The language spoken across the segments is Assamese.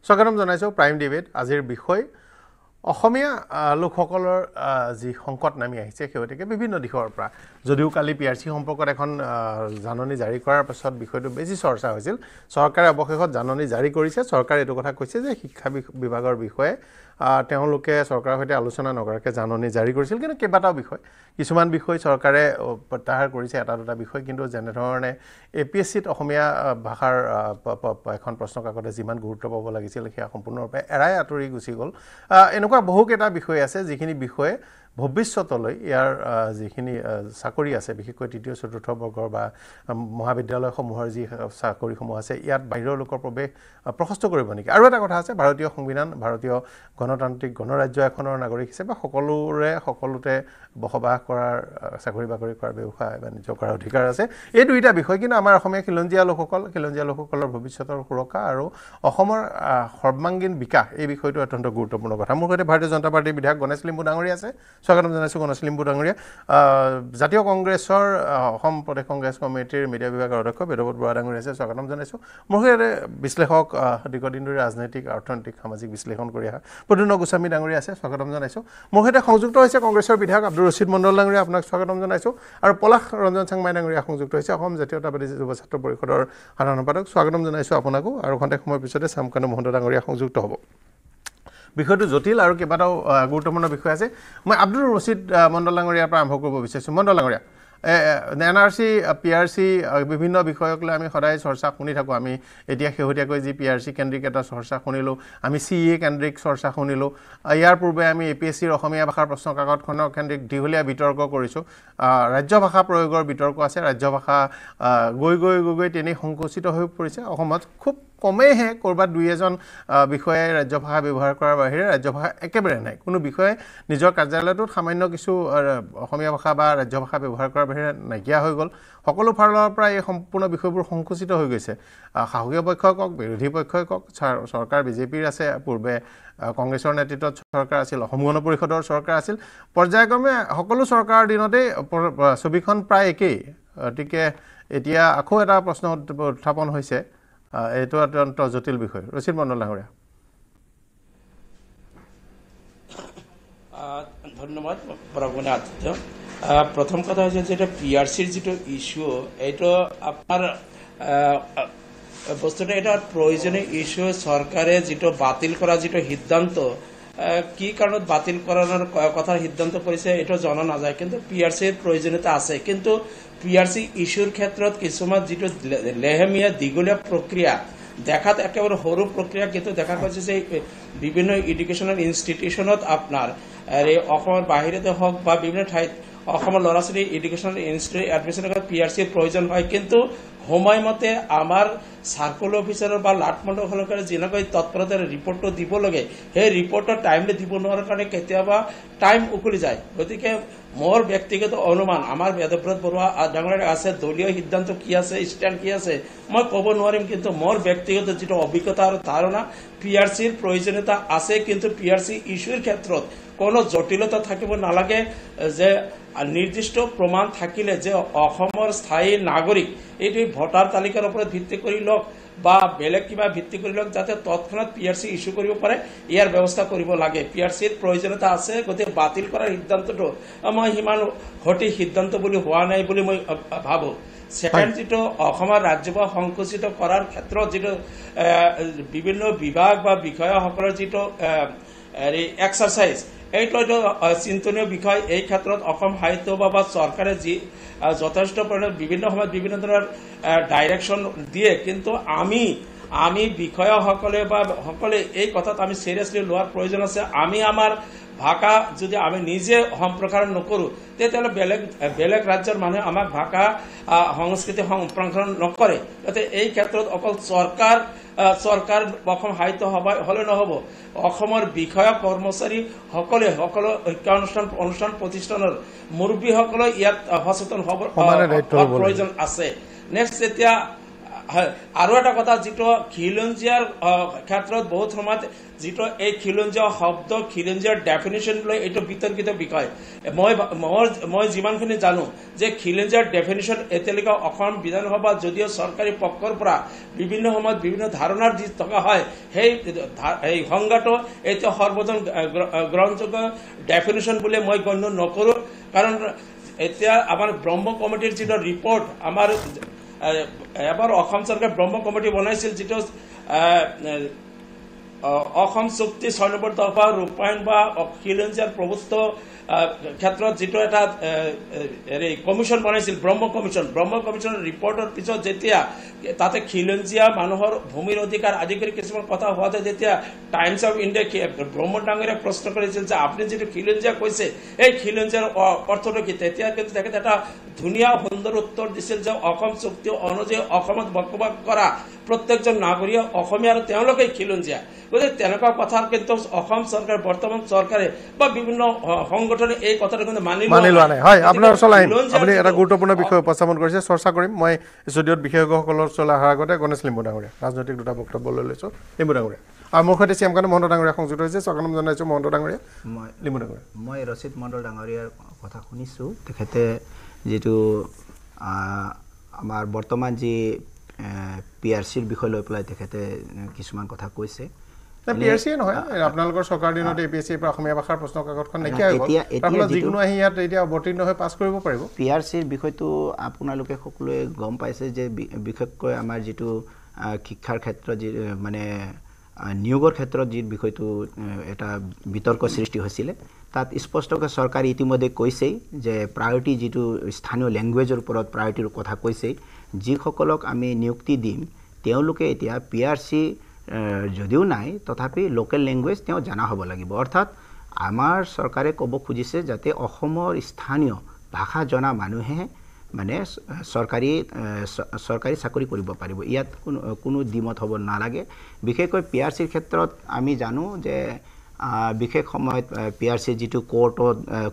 স্বাগতম জনাইছো প্ৰাইম ডিবেট আজিৰ বিষয় অসমীয়া লোকসকলৰ যি সংকট নামি আহিছে সেইগতিকে বিভিন্ন দিশৰ পৰা যদিও কালি পিআৰচি সম্পৰ্কত এখন জাননী জাৰি কৰাৰ পাছত বিষয়টো বেছি চৰ্চা হৈছিল চৰকাৰে অৱশেষত জাননী জাৰি কৰিছে চৰকাৰে এইটো কথা কৈছে যে শিক্ষা বিভাগৰ বিষয়ে তেওঁলোকে চৰকাৰৰ সৈতে আলোচনা নকৰাকৈ জাননী জাৰি কৰিছিল কিন্তু কেইবাটাও বিষয় কিছুমান বিষয় চৰকাৰে প্ৰত্যাহাৰ কৰিছে এটা দুটা বিষয় কিন্তু যেনে ধৰণে এপিএছচিত অসমীয়া ভাষাৰ এখন প্ৰশ্ন কাকতে যিমান গুৰুত্ব পাব লাগিছিল সেয়া সম্পূৰ্ণৰূপে এৰাই আঁতৰি গুচি গ'ল এনেকুৱা বহুকেইটা বিষয় আছে যিখিনি বিষয়ে ভৱিষ্যতলৈ ইয়াৰ যিখিনি চাকৰি আছে বিশেষকৈ তৃতীয় চতুৰ্থ বৰ্গৰ বা মহাবিদ্যালয়সমূহৰ যি চাকৰিসমূহ আছে ইয়াত বাহিৰৰ লোকৰ প্ৰৱেশ প্ৰশস্ত কৰিব নেকি আৰু এটা কথা আছে ভাৰতীয় সংবিধান ভাৰতীয় গণতান্ত্ৰিক গণৰাজ্য এখনৰ নাগৰিক হিচাপে সকলোতে বসবাস কৰাৰ চাকৰি বাকৰি কৰাৰ ব্যৱসায় বাণিজ্য কৰাৰ অধিকাৰ আছে এই দুইটা বিষয় কিন্তু আমাৰ অসমীয়া খিলঞ্জীয়া লোকসকলৰ ভৱিষ্যতৰ সুৰক্ষা আৰু অসমৰ সৰ্বাংগীন বিকাশ এই বিষয়টো অত্যন্ত গুৰুত্বপূৰ্ণ কথা মোৰ সৈতে ভাৰতীয় জনতা পাৰ্টিৰ বিধায়ক গণেশ লিম্বু ডাঙৰীয়া আছে স্বাগতম জনাইছোঁ গণেশ লিম্বু ডাঙৰীয়া জাতীয় কংগ্ৰেছৰ অসম প্ৰদেশ কংগ্ৰেছ কমিটিৰ মিডিয়া বিভাগৰ অধ্যক্ষ বেদব্ৰত বৰা ডাঙৰীয়া আছে স্বাগতম জনাইছোঁ মোৰ সৈতে বিশ্লেষক দীৰ্ঘদিন ধৰি ৰাজনৈতিক অৰ্থনৈতিক সামাজিক বিশ্লেষণ কৰি অহা প্ৰদ্যুন্ন গোস্বামী ডাঙৰীয়া আছে স্বাগতম জনাইছোঁ মোৰ সৈতে সংযুক্ত হৈছে কংগ্ৰেছৰ বিধায়ক আব্দুৰ ৰছিদ মণ্ডল ডাঙৰীয়া আপোনাক স্বাগতম জনাইছোঁ আৰু পলাশ ৰঞ্জন চাংমাই ডাঙৰীয়া সংযুক্ত হৈছে অসম জাতীয়তাবাদী যুৱ ছাত্ৰ পৰিষদৰ সাধাৰণ সম্পাদক স্বাগতম জনাইছোঁ আপোনাকো আৰু খন্তেক সময়ৰ পিছতে চামকানু মহন্ত ডাঙৰীয়া সংযুক্ত হ'ব বিষয়টো জটিল আৰু কেইবাটাও গুৰুত্বপূৰ্ণ বিষয় আছে মই আব্দুৰ ৰছিদ মণ্ডল ডাঙৰীয়াৰ পৰা আৰম্ভ কৰিব বিচাৰিছোঁ মণ্ডল ডাঙৰীয়া এনআৰচি পিআৰচি বিভিন্ন বিষয়ক লৈ আমি সদায় চৰ্চা শুনি থাকোঁ আমি এতিয়া শেহতীয়াকৈ যি পিআৰচি কেন্দ্ৰিক এটা চৰ্চা শুনিলোঁ আমি CA কেন্দ্ৰিক চৰ্চা শুনিলোঁ ইয়াৰ পূৰ্বে আমি APSCৰ অসমীয়া ভাষাৰ প্ৰশ্ন কাকতখনৰ কেন্দ্ৰিক দীঘলীয়া বিতৰ্ক কৰিছোঁ ৰাজ্য ভাষা প্ৰয়োগৰ বিতৰ্ক আছে ৰাজ্য ভাষা গৈ তেনেই সংকুচিত হৈ পৰিছে অসমত খুব কমেইহে ক'ৰবাত দুই এজন বিষয়াই ৰাজ্য ভাষা ব্যৱহাৰ কৰাৰ বাহিৰে ৰাজ্য ভাষা একেবাৰে নাই কোনো বিষয়ে নিজৰ কাৰ্যালয়টোত সামান্য কিছু অসমীয়া ভাষা বা ৰাজ্য ভাষা ব্যৱহাৰ কৰাৰ বাহিৰে নাইকিয়া হৈ গ'ল সকলো ফালৰ পৰা এই সম্পূৰ্ণ বিষয়বোৰ সংকুচিত হৈ গৈছে শাসকীয় পক্ষই কওক বিৰোধী পক্ষই কওক চৰকাৰ বিজেপিৰ আছে পূৰ্বে কংগ্ৰেছৰ নেতৃত্বত চৰকাৰ আছিল অসম গণ পৰিষদৰ চৰকাৰ আছিল পৰ্যায়ক্ৰমে সকলো চৰকাৰৰ দিনতেই ছবিখন প্ৰায় একেই গতিকে এতিয়া আকৌ এটা প্ৰশ্ন উত্থাপন হৈছে এইটো অত্যন্ত জটিল বিষয় ৰছিদ মণ্ডল ডাঙৰীয়া ধন্যবাদ বৰাগুণে আদিত্য প্ৰথম কথা হৈছে যেটা পিআরসির যেটো ইস্যু এইটো আপনার বস্তুটা এটা প্রয়োজনীয় ইস্যু সরকারে যেটো বাতিল করা যেটো সিদ্ধান্ত কি কারণত বাতিল করানোর কথা সিদ্ধান্ত করেছে এটা জানা না যায় কিন্তু পিআরসির প্রয়োজনীয়তা আছে কিন্তু পিআরসি ইস্যুর ক্ষেত্ৰত কিছুমান যেটো লেহেমীয়া দীঘলীয়া প্ৰক্ৰিয়া দেখাত একেবাৰে সৰু প্ৰক্ৰিয়া কিন্তু দেখা গৈছে যে বিভিন্ন এডুকেশনাল ইনস্টিটিউশনত আপনাৰ অসমৰ বাহিৰতে হওক বা বিভিন্ন ঠাইত অসমৰ ল'ৰা ছোৱালী এডুকেশনাল ইনস্টিটিউট এডমিশন পিআৰসিৰ প্ৰয়োজন হয় কিন্তু সময়মতে আমাৰ সাৰ্কল অফিসাৰৰ বা লাটমণ্ডলখনৰ যেনেকৈ তৎপৰতাৰ ৰিপৰ্টটো দিব লাগে সেই ৰিপৰ্টৰ টাইমলি দিব নোৱাৰাৰ কাৰণে কেতিয়াবা টাইম উকলি যায় গতিকে মোৰ ব্যক্তিগত অনুমান আমাৰ বেদব্ৰত বৰুৱা ডাঙৰীয়া আছে দলীয় সিদ্ধান্ত কি আছে ষ্টেণ্ড কি আছে মই ক'ব নোৱাৰিম কিন্তু মোৰ ব্যক্তিগত যেটো অভিজ্ঞতা আৰু ধাৰণা পিআৰসিৰ প্ৰয়োজনীয়তা আছে কিন্তু পিআৰসি ইস্যুৰ ক্ষেত্ৰত কোনো জটিলতা থাকিব নালাগে যে নিৰ্দিষ্ট প্ৰমাণ থাকিলে যে অসমৰ স্থায়ী নাগৰিক এইটো ভোটাৰ তালিকাৰ ওপৰত ভিত্তি কৰি লওক বা বেলেগ কিবা ভিত্তি কৰি লওক যাতে তৎক্ষণাৎ পিআৰসি ইস্যু কৰিব পাৰে ইয়াৰ ব্যৱস্থা কৰিব লাগে পিআৰসিৰ প্ৰয়োজনীয়তা আছে গতিকে বাতিল কৰাৰ সিদ্ধান্তটো মই সিমান সঠিক সিদ্ধান্ত বুলি হোৱা নাই বুলি মই ভাবো সেকেন্ড যেটো অসমৰ ৰাজ্যসভা সংকুচিত কৰাৰ ক্ষেত্ৰত যেটো বিভিন্ন বিভাগ বা বিষয়াসকলৰ যেটো এক্সাৰসাইজ এইটো চিন্তনীয় বিষয় এই ক্ষেত্ৰত অসম সাহিত্য বা চৰকাৰে যি যথেষ্ট পৰিমাণে বিভিন্ন সময়ত বিভিন্ন ধৰণৰ ডাইৰেকশন দিয়ে কিন্তু আমি বিষয়াসকলে বা সকলে এই কথাত আমি সিৰিয়াসলি লোৱাৰ প্ৰয়োজন আছে আমি আমাৰ ভাষা যদি আমি নিজে সম্প্ৰসাৰণ নকৰো তেতিয়াহ'লে বেলেগ ৰাজ্যৰ মানুহে আমাক ভাষা সংস্কৃতি সম্প্ৰসাৰণ নকৰে যাতে এই ক্ষেত্ৰত অকল চৰকাৰ অসম সাহিত্য সভা হলে নহব অসমৰ বিষয়া কৰ্মচাৰী সকলো শিক্ষা অনুষ্ঠান প্ৰতিষ্ঠানৰ মুৰব্বীসকলে ইয়াত সচেতন হ'ব প্ৰয়োজন আছে নেক্সট যেতিয়া আৰু এটা কথা যিটো খিলঞ্জীয়াৰ ক্ষেত্ৰত বহুত সময়ত যিটো এই খিলঞ্জীয়া শব্দ খিলঞ্জীয়াৰ ডেফিনেশ্যন লৈ এইটো বিতৰ্কিত বিষয় মই যিমানখিনি জানো যে খিলঞ্জীয়াৰ ডেফিনেশ্যন এতিয়ালৈকে অসম বিধানসভা যদিও চৰকাৰী পক্ষৰ পৰা বিভিন্ন সময়ত বিভিন্ন ধাৰণাৰ দি থকা হয় সেই সংজ্ঞাটো এতিয়া সৰ্বজন গ্ৰহণযোগ্য ডেফিনেশ্যন বুলি মই গণ্য নকৰোঁ কাৰণ এতিয়া আমাৰ ব্ৰহ্ম কমিটিৰ যিটো ৰিপৰ্ট আমাৰ এবাৰ অসম চৰকাৰে ব্ৰহ্ম কমিটি বনাইছিল যিটো অসম চুক্তি 6 নম্বৰ দফা ৰূপায়ণ বা খিলঞ্জীয়াৰ প্ৰভুত্ব ক্ষেত্ৰত যিটো এটা কমিশ্যন বনাইছিল ব্ৰহ্ম কমিশ্যনৰ ৰিপৰ্টৰ পিছত যেতিয়া তাতে খিলঞ্জীয়া মানুহৰ ভূমিৰ অধিকাৰ আদি কৰি কিছুমান কথা হোৱাতে যেতিয়া টাইমছ অফ ইণ্ডিয়া ব্ৰহ্ম ডাঙৰীয়াক প্ৰশ্ন কৰিছিল যে আপুনি যিটো খিলঞ্জীয়া কৈছে এই খিলঞ্জীয়াৰ অৰ্থটো কি তেতিয়া কিন্তু তেখেতে এটা ধুনীয়া সুন্দৰ উত্তৰ দিছিল যে অসম চুক্তি অনুযায়ী অসমত বসবাস কৰা প্ৰত্যেকজন নাগৰিক অসমীয়া আৰু তেওঁলোকেই খিলঞ্জীয়া গতিকে তেনেকুৱা কথাৰ কিন্তু অসম চৰকাৰ বৰ্তমান চৰকাৰে বা বিভিন্ন সংগঠনে এই কথাটো কিন্তু মানি লোৱা নাই হয় আপোনাৰ ওচৰলৈ আহিম আপুনি এটা গুৰুত্বপূৰ্ণ বিষয় উপস্থাপন কৰিছে চৰ্চা কৰিম মই ষ্টুডিঅ'ত বিশেষজ্ঞসকলৰ ওচৰলৈ অহাৰ আগতে গণেশ লিম্বু ডাঙৰীয়া ৰাজনৈতিক দুটা বক্তব্য লৈ লৈছোঁ লিম্বু ডাঙৰীয়া আৰু মোৰ সৈতে শ্যামকান্ত মহন্ত ডাঙৰীয়া সংযুক্ত হৈছে স্বাগতম জনাইছোঁ মহন্ত ডাঙৰীয়া লিম্বু ডাঙৰীয়া মই ৰচিদ মণ্ডল ডাঙৰীয়াৰ কথা শুনিছোঁ তেখেতে যিটো আমাৰ বৰ্তমান যি PRCৰ বিষয় লৈ পেলাই তেখেতে কিছুমান কথা কৈছে PRC নহয় আপোনালোকৰ চৰকাৰ দিনত APSC পৰা অসমীয়া ভাষাৰ প্ৰশ্ন কাকতখন নাইকিয়া হৈ গ'ল তাৰ ফলত যিকোনো আহি ইয়াত এতিয়া অৱতীৰ্ণ হৈ পাছ কৰিব পাৰিব PRCৰ বিষয়টো আপোনালোকে সকলোৱে গম পাইছে যে বিশেষকৈ আমাৰ যিটো শিক্ষাৰ ক্ষেত্ৰত যি মানে নিয়োগৰ ক্ষেত্ৰত যি বিষয়টো এটা বিতৰ্ক সৃষ্টি হৈছিলে তাত স্পষ্টকৈ চৰকাৰে ইতিমধ্যে কৈছেই যে প্ৰায়ৰিটি যিটো স্থানীয় লেংগুৱেজৰ ওপৰত প্ৰায়ৰিটিৰ কথা কৈছেই যিসকলক আমি নিযুক্তি দিম তেওঁলোকে এতিয়া PRC যদিও নাই তথাপি লোকেল লেংগুৱেজ তেওঁ জানা হ'ব লাগিব অৰ্থাৎ আমাৰ চৰকাৰে ক'ব খুজিছে যাতে অসমৰ স্থানীয় ভাষা জনা মানুহে মানে চৰকাৰী চাকৰি কৰিব পাৰিব ইয়াত কোনো দ্বিমত হ'ব নালাগে বিশেষকৈ PRCৰ ক্ষেত্ৰত আমি জানো যে বিশেষ সময়ত PRC যিটো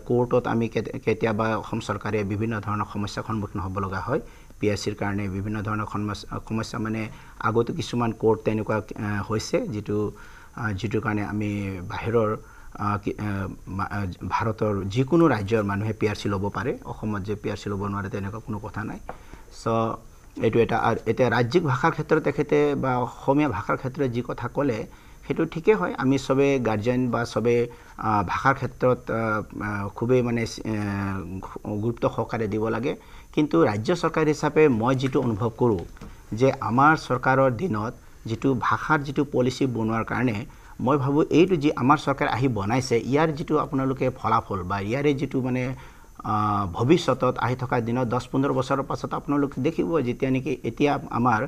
কোৰ্টত আমি কেতিয়াবা অসম চৰকাৰে বিভিন্ন ধৰণৰ সমস্যাৰ সন্মুখীন হ'ব লগা হয় PRCৰ কাৰণে বিভিন্ন ধৰণৰ সমস্যা মানে আগতে কিছুমান কোৰ্ট তেনেকুৱা হৈছে যিটো কাৰণে আমি বাহিৰৰ ভাৰতৰ যিকোনো ৰাজ্যৰ মানুহে PRC ল'ব পাৰে অসমত যে PRC ল'ব নোৱাৰে তেনেকুৱা কোনো কথা নাই চ' এইটো এটা এতিয়া ৰাজ্যিক ভাষাৰ ক্ষেত্ৰত তেখেতে বা অসমীয়া ভাষাৰ ক্ষেত্ৰত যি কথা ক'লে সেইটো ঠিকেই হয় আমি সবে গাৰ্জেন বা সবে ভাষাৰ ক্ষেত্ৰত খুবেই মানে গুৰুত্ব সহকাৰে দিব লাগে কিন্তু ৰাজ্য চৰকাৰ হিচাপে মই যিটো অনুভৱ কৰোঁ যে আমাৰ চৰকাৰৰ দিনত যিটো ভাষাৰ যিটো পলিচি বনোৱাৰ কাৰণে মই ভাবোঁ এইটো যি আমাৰ চৰকাৰ আহি বনাইছে ইয়াৰ যিটো আপোনালোকে ফলাফল বা ইয়াৰে যিটো মানে ভৱিষ্যতত আহি থকা দিনত 10-15 বছৰৰ পাছত আপোনালোকে দেখিব যেতিয়া নেকি এতিয়া আমাৰ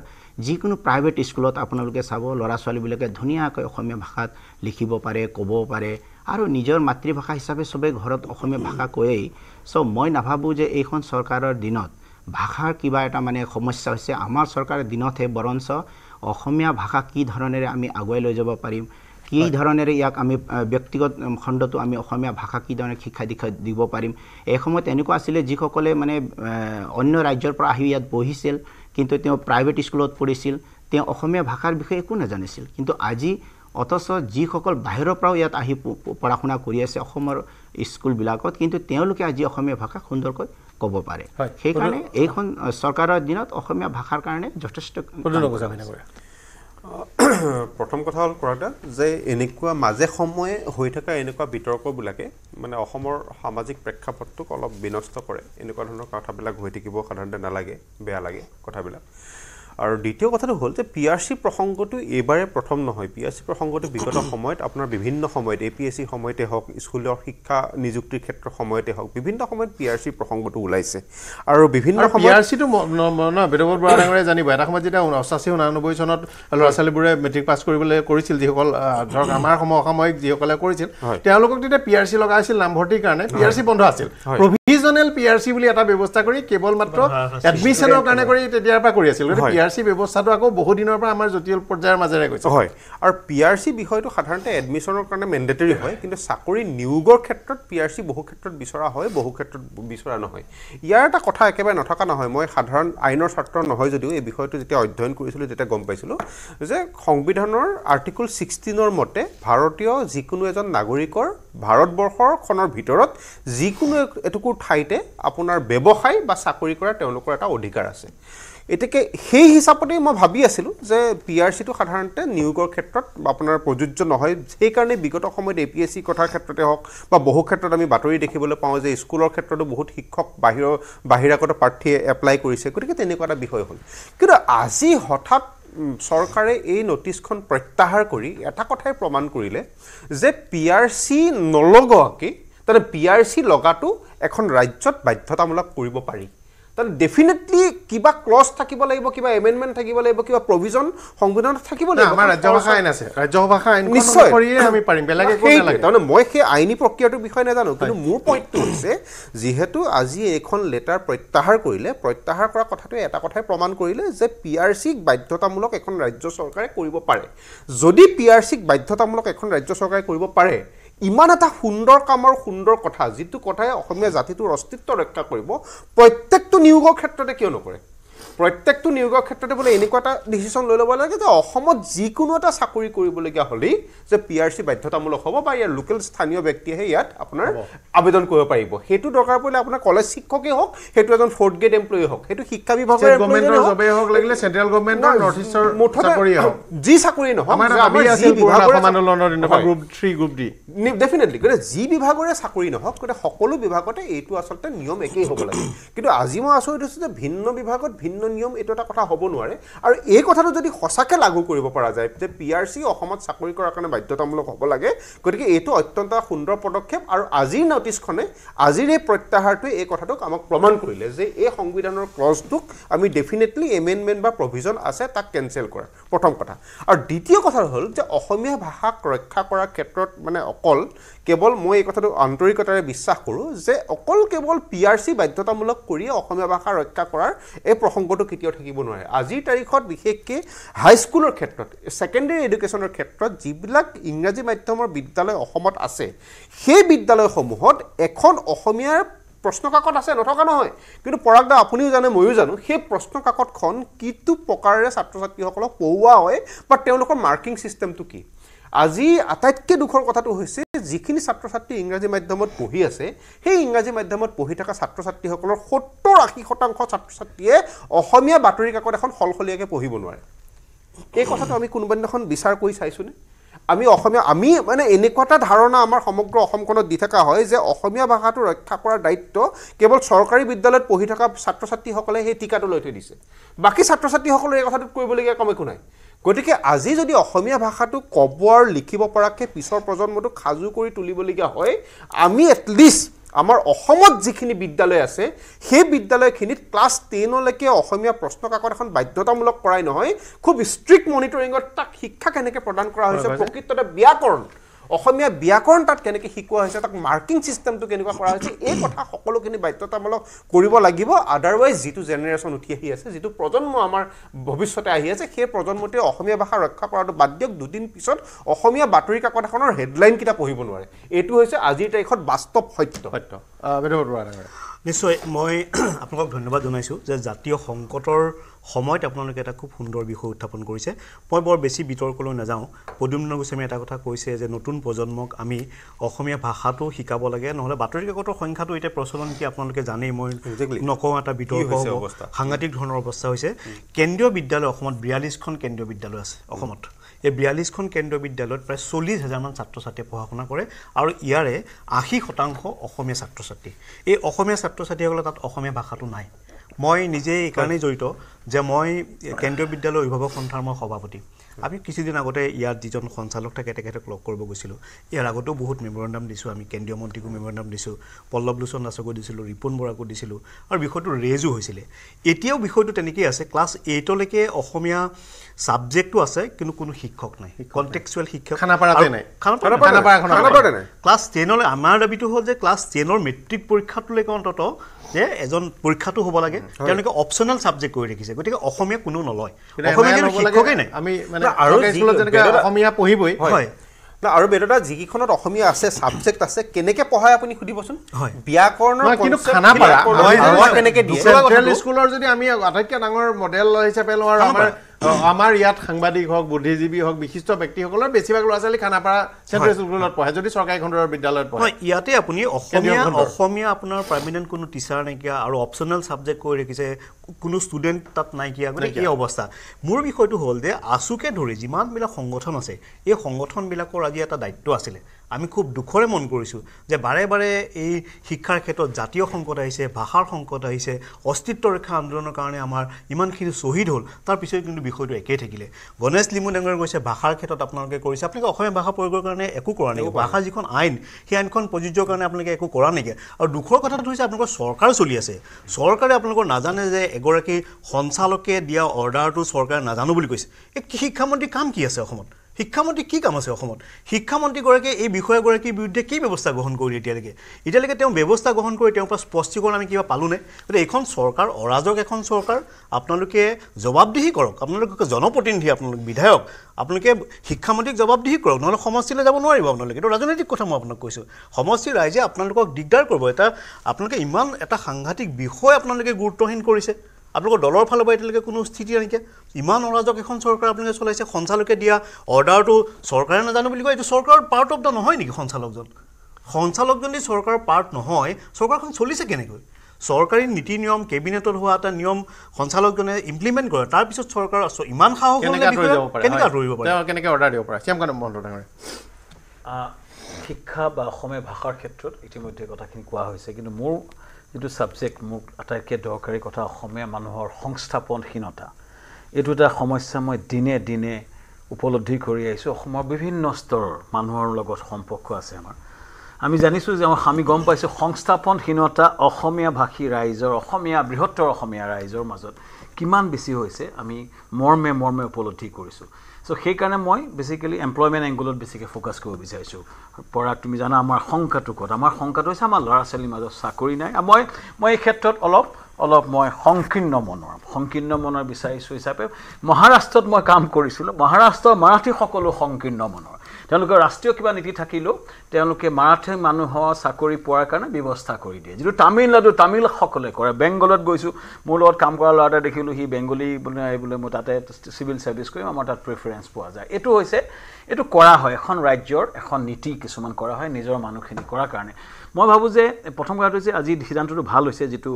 যিকোনো প্ৰাইভেট স্কুলত আপোনালোকে চাব ল'ৰা ছোৱালীবিলাকে ধুনীয়াকৈ অসমীয়া ভাষাত লিখিব পাৰে ক'ব পাৰে আৰু নিজৰ মাতৃভাষা হিচাপে সবে ঘৰত অসমীয়া ভাষা কয়েই চ' মই নাভাবোঁ যে এইখন চৰকাৰৰ দিনত ভাষাৰ কিবা এটা মানে সমস্যা হৈছে আমাৰ চৰকাৰৰ দিনতহে বৰঞ্চ অসমীয়া ভাষা কি ধৰণেৰে আমি আগুৱাই লৈ যাব পাৰিম কি ধৰণেৰে ইয়াক আমি ব্যক্তিগত খণ্ডটো আমি অসমীয়া ভাষা কি ধৰণে শিক্ষা দীক্ষা দিব পাৰিম এই সময়ত এনেকুৱা আছিলে যিসকলে মানে অন্য ৰাজ্যৰ পৰা আহি ইয়াত পঢ়িছিল কিন্তু তেওঁ প্ৰাইভেট স্কুলত পঢ়িছিল তেওঁ অসমীয়া ভাষাৰ বিষয়ে একো নাজানিছিল কিন্তু আজি অথচ যিসকল বাহিৰৰ পৰাও ইয়াত আহি পঢ়া শুনা কৰি আছে অসমৰ স্কুলবিলাকত কিন্তু তেওঁলোকে আজি অসমীয়া ভাষা সুন্দৰকৈ ক'ব পাৰে সেইকাৰণে এইখন চৰকাৰৰ দিনত অসমীয়া ভাষাৰ কাৰণে যথেষ্ট প্ৰথম কথা হ'ল কৰাটা যে এনেকুৱা মাজে সময়ে হৈ থকা এনেকুৱা বিতৰ্কবিলাকে মানে অসমৰ সামাজিক প্ৰেক্ষাপটটোক অলপ বিনষ্ট কৰে এনেকুৱা ধৰণৰ কথাবিলাক হৈ থাকিব সাধাৰণতে নালাগে বেয়া লাগে কথাবিলাক আৰু দ্বিতীয় কথাটো হ'ল যে PRC প্ৰসংগটো এইবাৰে প্ৰথম নহয় PRC প্ৰসংগটো বিগত সময়ত আপোনাৰ বিভিন্ন সময়ত APSC সময়তে হওক স্কুলৰ শিক্ষা নিযুক্তিৰ ক্ষেত্ৰৰ সময়তে হওক বিভিন্ন সময়ত PRC প্ৰসংগটো ওলাইছে আৰু বিভিন্ন সময়ত PRCটো বেদবল বৰা ডাঙৰীয়া জানিব এটা সময়ত যেতিয়া 89-99 চনত ল'ৰা ছোৱালীবোৰে মেট্ৰিক পাছ কৰিবলৈ কৰিছিল যিসকল ধৰক আমাৰ সমসাময়িক যিসকলে কৰিছিল তেওঁলোকক তেতিয়া PRC লগা আছিল নামভৰ্তিৰ কাৰণে PRC বন্ধ আছিল প্ৰভিজ প্ৰভিজনেল পিআৰচি বুলি এটা ব্যৱস্থা কৰি কেৱল মাত্ৰ এডমিশ্যনৰ কাৰণে কৰি তেতিয়াৰ পৰা কৰি আছিল গতিকে পিআৰচি ব্যৱস্থাটো আকৌ বহু দিনৰ পৰা আমাৰ জটিল পৰ্যায়ৰ মাজেৰে গৈছে হয় আৰু পিআৰচি বিষয়টো সাধাৰণতে এডমিশ্যনৰ কাৰণে মেণ্ডেটৰী হয় কিন্তু চাকৰি নিয়োগৰ ক্ষেত্ৰত পিআৰচি বহু ক্ষেত্ৰত বিচৰা হয় বহু ক্ষেত্ৰত বিচৰা নহয় ইয়াৰ এটা কথা একেবাৰে নথকা নহয় মই সাধাৰণ আইনৰ ছাত্ৰ নহয় যদিও এই বিষয়টো যেতিয়া অধ্যয়ন কৰিছিলোঁ তেতিয়া গম পাইছিলোঁ যে সংবিধানৰ আৰ্টিকল 16ৰ মতে ভাৰতীয় যিকোনো এজন নাগৰিকৰ ভাৰতবৰ্ষখনৰ ভিতৰত যিকোনো এটুকুৰ ঠাইতে আপোনাৰ ব্যৱসায় বা চাকৰি কৰা তেওঁলোকৰ এটা অধিকাৰ আছে এতেকে সেই হিচাপতে মই ভাবি আছিলোঁ যে পিআৰচিটো সাধাৰণতে নিয়োগৰ ক্ষেত্ৰত আপোনাৰ প্ৰযোজ্য নহয় সেইকাৰণে বিগত সময়ত এপিএছচি কথাৰ ক্ষেত্ৰতে হওক বা বহু ক্ষেত্ৰত আমি বাতৰি দেখিবলৈ পাওঁ যে স্কুলৰ ক্ষেত্ৰতো বহুত শিক্ষক বাহিৰাগত প্ৰাৰ্থীয়ে এপ্লাই কৰিছে গতিকে তেনেকুৱা এটা বিষয় হ'ল কিন্তু আজি হঠাৎ চৰকাৰে এই নটিছখন প্ৰত্যাহাৰ কৰি এটা কথাই প্ৰমাণ কৰিলে যে পিআৰচি নলগোৱাকৈ তাতে পিআৰচি লগাটো এখন ৰাজ্যত বাধ্যতামূলক কৰিব পাৰি তাতে ডেফিনেটলি কিবা ক্লজ থাকিব লাগিব কিবা এমেণ্ডমেণ্ট থাকিব লাগিব কিবা প্ৰভিজন সংবিধানত থাকিব লাগিব আমাৰ ৰাজ্য ভাষা আইন আছে ৰাজ্য ভাষা আইন নিশ্চয় কৰিয়ে আমি পাৰিম বেলেগ একো নালাগে তাৰমানে মই সেই আইনী প্ৰক্ৰিয়াটোৰ বিষয়ে নাজানো কিন্তু মোৰ পইণ্টটো হৈছে যিহেতু আজি এইখন লেটাৰ প্ৰত্যাহাৰ কৰিলে প্ৰত্যাহাৰ কৰা কথাটোৱে এটা কথাই প্ৰমাণ কৰিলে যে পিআৰচিক বাধ্যতামূলক এখন ৰাজ্য চৰকাৰে কৰিব পাৰে যদি পিআৰচিক বাধ্যতামূলক এখন ৰাজ্য চৰকাৰে কৰিব পাৰে ইমান এটা সুন্দৰ কামৰ সুন্দৰ কথা যিটো কথাই অসমীয়া জাতিটোৰ অস্তিত্ব ৰক্ষা কৰিব প্ৰত্যেকটো নিয়োগৰ ক্ষেত্ৰতে কিয় নকৰে প্ৰত্যেকটো নিয়োগৰ ক্ষেত্ৰতে বোলে এনেকুৱা এটা ডিচিশ্যন লৈ ল'ব লাগে যে অসমত যিকোনো এটা চাকৰি কৰিবলগীয়া হ'লেই যে পিআৰচি বাধ্যতামূলক হ'ব বা ইয়াৰ লোকেল স্থানীয় ব্যক্তিয়েহে ইয়াত আপোনাৰ আবেদন কৰিব পাৰিব সেইটো দৰকাৰ পৰিলে আপোনাৰ কলেজ শিক্ষকেই হওক সেইটো এজন 4th গ্ৰেড এমপ্লয়ী হওক সেইটো শিক্ষা বিভাগৰ গভৰ্ণমেণ্টৰ জবেই হওক লাগিলে চেণ্ট্ৰেল গভৰ্ণমেণ্টৰ নৰ্থ ইষ্টৰ চাকৰি হওক যি চাকৰি নহওক আমাৰ যি বিভাগৰ সমানলনৰ দিনৰ গ্ৰুপ 3 গ্ৰুপ ডি ডেফিনেটলি গতিকে যি বিভাগৰে চাকৰি নহওক গতিকে সকলো বিভাগতে এইটো আচলতে নিয়ম একেই হ'ব লাগে কিন্তু আজি মই আচৰিত হৈছোঁ যে ভিন্ন বিভাগত ভিন্ন নিয়ম এইটো এটা কথা হ'ব নোৱাৰে আৰু এই কথাটো যদি সঁচাকৈ লাগু কৰিব পৰা যায় যে পিআৰচি অসমত চাকৰি কৰাৰ কাৰণে বাধ্যতামূলক হ'ব লাগে গতিকে এইটো অত্যন্ত সুন্দৰ পদক্ষেপ আৰু আজিৰ নটিছখনে আজিৰ এই প্ৰত্যাহাৰটোৱে এই কথাটোক আমাক প্ৰমাণ কৰিলে যে এই সংবিধানৰ ক্লজটোক আমি ডেফিনেটলি এমেণ্ডমেণ্ট বা প্ৰভিজন আছে তাক কেঞ্চেল কৰা প্ৰথম কথা আৰু দ্বিতীয় কথা হ'ল যে অসমীয়া ভাষাক ৰক্ষা কৰাৰ ক্ষেত্ৰত মানে অকল কেৱল মই এই কথাটো আন্তৰিকতাৰে বিশ্বাস কৰোঁ যে অকল কেৱল পিআৰচি বাধ্যতামূলক কৰিয়ে অসমীয়া ভাষা ৰক্ষা কৰাৰ এই প্ৰসংগটো কেতিয়াও থাকিব নোৱাৰে আজিৰ তাৰিখত বিশেষকৈ হাইস্কুলৰ ক্ষেত্ৰত ছেকেণ্ডেৰী এডুকেশ্যনৰ ক্ষেত্ৰত যিবিলাক ইংৰাজী মাধ্যমৰ বিদ্যালয় অসমত আছে সেই বিদ্যালয়সমূহত এখন অসমীয়াৰ প্ৰশ্ন কাকত আছে নথকা নহয় কিন্তু পৰাগদা আপুনিও জানে ময়ো জানো সেই প্ৰশ্ন কাকতখন কিটো প্ৰকাৰেৰে ছাত্ৰ ছাত্ৰীসকলক পঢ়ুওৱা হয় বা তেওঁলোকৰ মাৰ্কিং চিষ্টেমটো কি আজি আটাইতকৈ দুখৰ কথাটো হৈছে যিখিনি ছাত্ৰ ছাত্ৰী ইংৰাজী মাধ্যমত পঢ়ি আছে সেই ইংৰাজী মাধ্যমত পঢ়ি থকা ছাত্ৰ ছাত্ৰীসকলৰ 70-80% ছাত্ৰ ছাত্ৰীয়ে অসমীয়া বাতৰি কাকত এখন সলসলীয়াকৈ পঢ়িব নোৱাৰে এই কথাটো আমি কোনোবা দিনাখন বিচাৰ কৰি চাইছোনে আমি মানে এনেকুৱা এটা ধাৰণা আমাৰ সমগ্ৰ অসমখনত দি থকা হয় যে অসমীয়া ভাষাটো ৰক্ষা কৰাৰ দায়িত্ব কেৱল চৰকাৰী বিদ্যালয়ত পঢ়ি থকা ছাত্ৰ ছাত্ৰীসকলে সেই টিকাটো লৈ থৈ দিছে বাকী ছাত্ৰ ছাত্ৰীসকলৰ এই কথাটোত কৰিবলগীয়া কাম একো নাই গতিকে আজি যদি অসমীয়া ভাষাটো ক'ব আৰু লিখিব পৰাকৈ পিছৰ প্ৰজন্মটো সাজু কৰি তুলিবলগীয়া হয় আমি এটলিষ্ট আমাৰ অসমত যিখিনি বিদ্যালয় আছে সেই বিদ্যালয়খিনিত ক্লাছ 10লৈকে অসমীয়া প্ৰশ্ন কাকত এখন বাধ্যতামূলক কৰাই নহয় খুব ষ্ট্ৰিক্ট মনিটৰিঙত তাক শিক্ষা কেনেকৈ প্ৰদান কৰা হৈছে প্ৰকৃততে ব্যাকৰণ অসমীয়া ব্যাকৰণ তাত কেনেকৈ শিকোৱা হৈছে তাক মাৰ্কিং চিষ্টেমটো কেনেকুৱা কৰা হৈছে এই কথা সকলোখিনি বাধ্যতামূলক কৰিব লাগিব আদাৰৱাইজ যিটো জেনেৰেশ্যন উঠি আহি আছে যিটো প্ৰজন্ম আমাৰ ভৱিষ্যতে আহি আছে সেই প্ৰজন্মটোৱে অসমীয়া ভাষা ৰক্ষা কৰাটো বাদ দিয়ক দুদিন পিছত অসমীয়া বাতৰি কাকত এখনৰ হেডলাইনকেইটা পঢ়িব নোৱাৰে এইটো হৈছে আজিৰ তাৰিখত বাস্তৱ সত্য নিশ্চয় মই আপোনালোকক ধন্যবাদ জনাইছোঁ যে জাতীয় সংকটৰ সময়ত আপোনালোকে এটা খুব সুন্দৰ বিষয় উত্থাপন কৰিছে মই বৰ বেছি বিতৰ্কলৈ নাযাওঁ প্ৰদ্যুম্ন গোস্বামীয়ে এটা কথা কৈছে যে নতুন প্ৰজন্মক আমি অসমীয়া ভাষাটো শিকাব লাগে নহ'লে বাতৰি কাকতৰ সংখ্যাটো এতিয়া প্ৰচলন কি আপোনালোকে জানেই মই নকওঁ এটা বিতৰ্ক সাংঘাতিক ধৰণৰ অৱস্থা হৈছে কেন্দ্ৰীয় বিদ্যালয় অসমত 42খন কেন্দ্ৰীয় বিদ্যালয় আছে অসমত এই 42খন কেন্দ্ৰীয় বিদ্যালয়ত প্ৰায় 40,000মান ছাত্ৰ ছাত্ৰীয়ে পঢ়া শুনা কৰে আৰু ইয়াৰে 80% অসমীয়া ছাত্ৰ ছাত্ৰী এই অসমীয়া ছাত্ৰ ছাত্ৰীসকলে তাত অসমীয়া ভাষাটো নাই মই নিজে এইকাৰণেই জড়িত যে মই কেন্দ্ৰীয় বিদ্যালয় অভিভাৱক সন্থাৰ মই সভাপতি আমি কিছুদিন আগতে ইয়াত যিজন সঞ্চালক থাকে তেখেতক লগ কৰিব গৈছিলোঁ ইয়াৰ আগতেও বহুত মেমৰেণ্ডাম দিছোঁ আমি কেন্দ্ৰীয় মন্ত্ৰীকো মেমৰেণ্ডাম দিছোঁ পল্লৱ লোচন দাসকো দিছিলোঁ ৰিপুণ বৰাকো দিছিলোঁ আৰু বিষয়টো ৰেজো হৈছিলে এতিয়াও বিষয়টো তেনেকেই আছে ক্লাছ 8লৈকে অসমীয়া সাবজেক্টটো আছে কিন্তু কোনো শিক্ষক নাই কনটেক্সুৱেল শিক্ষক খানাপাৰাতে নাই খানাপাৰাতে নাই ক্লাছ 10লৈ আমাৰ দাবীটো হ'ল যে ক্লাছ 10ৰ মেট্ৰিক পৰীক্ষাটোলৈকে অন্তত যে এজন পৰীক্ষাটো হ'ব লাগে তেওঁলোকে অপচনেল সাবজেক্ট কৰি ৰাখিছে গতিকে অসমীয়া কোনো নলয় অসমীয়া শিক্ষকেই নাই আমি মানে আৰু স্কুলত যেনেকৈ অসমীয়া পঢ়িবই হয় আৰু বেদতা যিকেইখনত অসমীয়া আছে সাবজেক্ট আছে কেনেকে পঢ়ায় আপুনি সুধিবচোন ব্যাকৰণৰ কিন্তু খানাপাৰা কেনেকে দিয়ে চেণ্ট্ৰেল স্কুলৰ যদি আমি আটাইতকৈ ডাঙৰ মডেল হিচাপে লওঁ আৰু আমাৰ ইয়াত সাংবাদিক হওক বুদ্ধিজীৱী হওক বিশিষ্ট ব্যক্তিসকলৰ বেছিভাগ ল'ৰা ছোৱালী খানাপাৰা চেণ্ট্ৰেল স্কুলত পঢ়ে যদি চৰকাৰী খণ্ডৰ বিদ্যালয়ত পঢ়ে ইয়াতে আপুনি অসমীয়া আপোনাৰ পাৰ্মিনেণ্ট কোনো টিচাৰ নাইকিয়া আৰু অপচনেল ছাবজেক্ট কৰি ৰাখিছে কোনো ষ্টুডেণ্ট তাত নাইকিয়া গতিকে এই অৱস্থা মোৰ বিষয়টো হ'ল যে আছুকে ধৰি যিমানবিলাক সংগঠন আছে এই সংগঠনবিলাকৰ আজি এটা দায়িত্ব আছিলে আমি খুব দুখৰে মন কৰিছোঁ যে বাৰে বাৰে এই শিক্ষাৰ ক্ষেত্ৰত জাতীয় সংকট আহিছে ভাষাৰ সংকট আহিছে অস্তিত্ব ৰক্ষা আন্দোলনৰ কাৰণে আমাৰ ইমানখিনি শ্বহীদ হ'ল তাৰ পিছত কিন্তু বিষয়টো একেই থাকিলে গণেশ লিমু ডাঙৰে কৈছে ভাষাৰ ক্ষেত্ৰত আপোনালোকে কৰিছে আপোনালোকে অসমীয়া ভাষা প্ৰয়োগৰ কাৰণে একো কৰা নেকি ভাষা যিখন আইন সেই আইনখন প্ৰযোজ্যৰ কাৰণে আপোনালোকে একো কৰা নেকি আৰু দুখৰ কথাটো হৈছে আপোনালোকৰ চৰকাৰ চলি আছে চৰকাৰে আপোনালোকৰ নাজানে যে এগৰাকী সঞ্চালকে দিয়া অৰ্ডাৰটো চৰকাৰে নাজানো বুলি কৈছে এই শিক্ষামন্ত্ৰীৰ কাম কি আছে অসমত শিক্ষামন্ত্ৰী কি কাম আছে অসমত শিক্ষামন্ত্ৰীগৰাকীয়ে এই বিষয়গৰাকীৰ বিৰুদ্ধে কি ব্যৱস্থা গ্ৰহণ কৰিলে এতিয়ালৈকে তেওঁ ব্যৱস্থা গ্ৰহণ কৰি তেওঁৰ পৰা স্পষ্টীকৰণ আমি কিবা পালোনে গতিকে এইখন চৰকাৰ অৰাজক এখন চৰকাৰ আপোনালোকে জবাবদিহি কৰক আপোনালোকে জনপ্ৰতিনিধি আপোনালোক বিধায়ক আপোনালোকে শিক্ষামন্ত্ৰীক জবাবদিহি কৰক নহ'লে সমষ্টিলৈ যাব নোৱাৰিব আপোনালোকে এইটো ৰাজনৈতিক কথা মই আপোনাক কৈছোঁ সমষ্টিৰ ৰাইজে আপোনালোকক দিগদাৰ কৰিব আপোনালোকে ইমান এটা সাংঘাতিক বিষয় আপোনালোকে গুৰুত্বহীন কৰিছে আপোনালোকৰ দলৰ ফালৰ পৰা এতিয়ালৈকে কোনো স্থিতি নাইকিয়া ইমান অৰাজক এখন চৰকাৰ আপোনালোকে চলাইছে সঞ্চালকে দিয়া অৰ্ডাৰটো চৰকাৰে নাজানো বুলি কয় এইটো চৰকাৰৰ পাৰ্ট অফ দ্য নহয় নেকি সঞ্চালক যদি চৰকাৰৰ পাৰ্ট নহয় চৰকাৰখন চলিছে কেনেকৈ চৰকাৰী নীতি নিয়ম কেবিনেটত হোৱা এটা নিয়ম সঞ্চালকজনে ইমপ্লিমেণ্ট কৰে তাৰপিছত চৰকাৰ ইমান সাহস কেনেকৈ আঁতৰিব পাৰে কেনেকৈ অৰ্ডাৰ দিব পাৰে শ্যামকান্ত মহন্ত ডাঙৰে শিক্ষা বা অসমীয়া ভাষাৰ ক্ষেত্ৰত ইতিমধ্যে কথাখিনি কোৱা হৈছে কিন্তু মোৰ যিটো ছাবজেক্ট মোক আটাইতকৈ দৰকাৰী কথা অসমীয়া মানুহৰ সংস্থাপনহীনতা এইটো এটা সমস্যা মই দিনে দিনে উপলব্ধি কৰি আহিছোঁ অসমৰ বিভিন্ন স্তৰৰ মানুহৰ লগত সম্পৰ্ক আছে আমাৰ আমি জানিছোঁ যে আমি গম পাইছোঁ সংস্থাপনহীনতা অসমীয়া ভাষী ৰাইজৰ বৃহত্তৰ অসমীয়া ৰাইজৰ মাজত কিমান বেছি হৈছে আমি মৰ্মে উপলব্ধি কৰিছোঁ চ' সেইকাৰণে মই বেচিকেলি এমপ্লয়মেণ্ট এংগলত বেছিকৈ ফ'কাছ কৰিব বিচাৰিছোঁ পৰাগ তুমি জানা আমাৰ শংকাটো ক'ত আমাৰ শংকাটো হৈছে আমাৰ ল'ৰা ছোৱালীৰ মাজত চাকৰি নাই আৰু মই এই ক্ষেত্ৰত অলপ মই সংকীৰ্ণ মনৰ বিচাৰিছোঁ হিচাপে মহাৰাষ্ট্ৰত মই কাম কৰিছিলোঁ মহাৰাষ্ট্ৰৰ মাৰাঠীসকলো সংকীৰ্ণ মনৰ তেওঁলোকৰ ৰাষ্ট্ৰীয় কিবা নীতি থাকিলেও তেওঁলোকে মাৰাঠী মানুহৰ চাকৰি পোৱাৰ কাৰণে ব্যৱস্থা কৰি দিয়ে যিটো তামিলসকলে কৰে বেংগলত গৈছোঁ মোৰ লগত কাম কৰা ল'ৰা এটা দেখিলোঁ সি বেংগলী বোলে মই তাতে চিভিল ছাৰ্ভিচ কৰিম আমাৰ তাত প্ৰিফাৰেঞ্চ পোৱা যায় এইটো কৰা হয় এখন ৰাজ্যৰ এখন নীতি কিছুমান কৰা হয় নিজৰ মানুহখিনি কৰাৰ কাৰণে মই ভাবোঁ যে প্ৰথম কথাটো হৈছে আজি সিদ্ধান্তটো ভাল হৈছে যিটো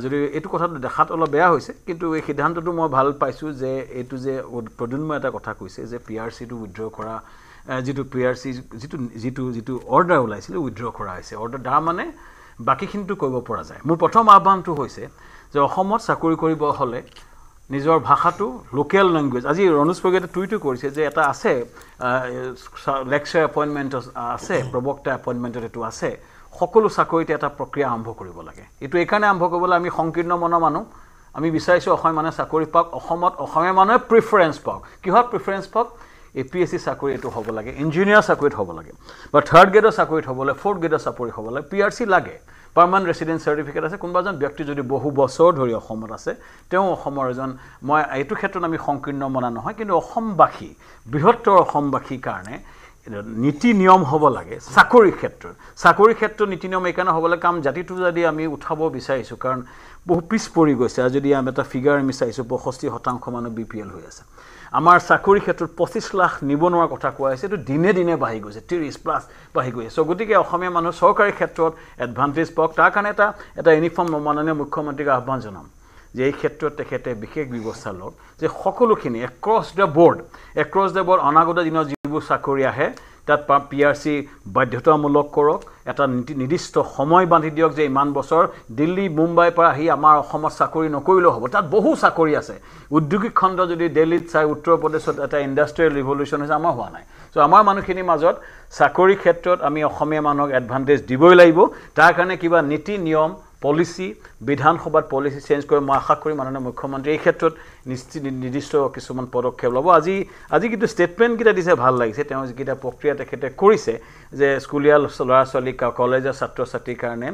যদি এইটো কথাটো দেখাত অলপ বেয়া হৈছে কিন্তু এই সিদ্ধান্তটো মই ভাল পাইছোঁ যে এইটো যে প্ৰদ্যুন্মই এটা কথা কৈছে যে PRCটো উইথড্ৰ কৰা যিটো PRC যিটো অৰ্ডাৰ ওলাইছিলে উইথড্ৰ কৰা হৈছে অৰ্ডাৰ তাৰ মানে বাকীখিনিতো কৰিব পৰা যায় মোৰ প্ৰথম আহ্বানটো হৈছে যে অসমত চাকৰি কৰিব হ'লে নিজৰ ভাষাটো লোকেল লেংগুৱেজ আজি ৰণোজ পেগুৱে টুইটো কৰিছে যে এটা আছে লেকচাৰ এপইণ্টমেণ্ট আছে প্ৰবক্তা এপইণ্টমেণ্টত এইটো আছে সকলো চাকৰিতে এটা প্ৰক্ৰিয়া আৰম্ভ কৰিব লাগে এইটো এইকাৰণে আৰম্ভ কৰিবলৈ আমি সংকীৰ্ণ মনৰ মানুহ আমি বিচাৰিছোঁ অসমীয়া মানুহে চাকৰি পাওক অসমত অসমীয়া মানুহে প্ৰিফাৰেঞ্চ পাওক কিহত প্ৰিফাৰেঞ্চ পাওক APSC চাকৰি এইটো হ'ব লাগে ইঞ্জিনিয়াৰ চাকৰিত হ'ব লাগে বা 3rd গ্ৰেডৰ চাকৰিত হ'ব লাগে 4th গ্ৰেডৰ চাকৰি হ'ব লাগে PRC লাগে পাৰ্মানেণ্ট ৰেচিডেন্স চাৰ্টিফিকেট আছে কোনোবা এজন ব্যক্তি যদি বহু বছৰ ধৰি অসমত আছে তেওঁ অসমৰ এজন মই এইটো ক্ষেত্ৰত আমি সংকীৰ্ণ মনা নহয় কিন্তু অসমবাসী বৃহত্তৰ অসমবাসীৰ কাৰণে নীতি নিয়ম হ'ব লাগে চাকৰিৰ ক্ষেত্ৰত নীতি নিয়ম এইকাৰণে হ'ব লাগে কাম জাতিটো যদি আমি উঠাব বিচাৰিছোঁ কাৰণ বহু পিছ পৰি গৈছে আৰু যদি আমি এটা ফিগাৰ আমি চাইছোঁ 65% মানুহ BPL হৈ আছে আমাৰ চাকৰিৰ ক্ষেত্ৰত 25 লাখ নিবনুৱাৰ কথা কোৱা হৈছে এইটো দিনে দিনে বাঢ়ি গৈছে 30+ বাঢ়ি গৈছে চ' গতিকে অসমীয়া মানুহ চৰকাৰী ক্ষেত্ৰত এডভান্টেজ পাওক তাৰ কাৰণে এটা ইউনিফৰ্ম মাননীয় মুখ্যমন্ত্ৰীক আহ্বান জনাম যে এই ক্ষেত্ৰত তেখেতে বিশেষ ব্যৱস্থা লওক যে সকলোখিনি এক্ৰছ দ্য বৰ্ড অনাগত দিনত যিবোৰ চাকৰি আহে তাত PRC বাধ্যতামূলক কৰক এটা নিৰ্দিষ্ট সময় বান্ধি দিয়ক যে ইমান বছৰ দিল্লী মুম্বাইৰ পৰা আহি আমাৰ অসমত চাকৰি নকৰিলেও হ'ব তাত বহু চাকৰি আছে উদ্যোগিক খণ্ড যদি দিল্লীত চাই উত্তৰ প্ৰদেশত এটা ইণ্ডাষ্ট্ৰিয়েল ৰিভলিউশ্যন হৈছে আমাৰ হোৱা নাই চ' আমাৰ মানুহখিনিৰ মাজত চাকৰি ক্ষেত্ৰত আমি অসমীয়া মানুহক এডভান্টেজ দিবই লাগিব তাৰ কাৰণে কিবা নীতি নিয়ম পলিচি বিধানসভাত পলিচি চেঞ্জ কৰি মই আশা কৰি মাননীয় মুখ্যমন্ত্ৰী এই ক্ষেত্ৰত নিৰ্দিষ্ট কিছুমান পদক্ষেপ ল'ব আজি কিন্তু ষ্টেটমেণ্টকেইটা দিছে ভাল লাগিছে তেওঁ যিকেইটা প্ৰক্ৰিয়া তেখেতে কৰিছে যে স্কুলীয়া ল'ৰা ছোৱালী কলেজৰ ছাত্ৰ ছাত্ৰীৰ কাৰণে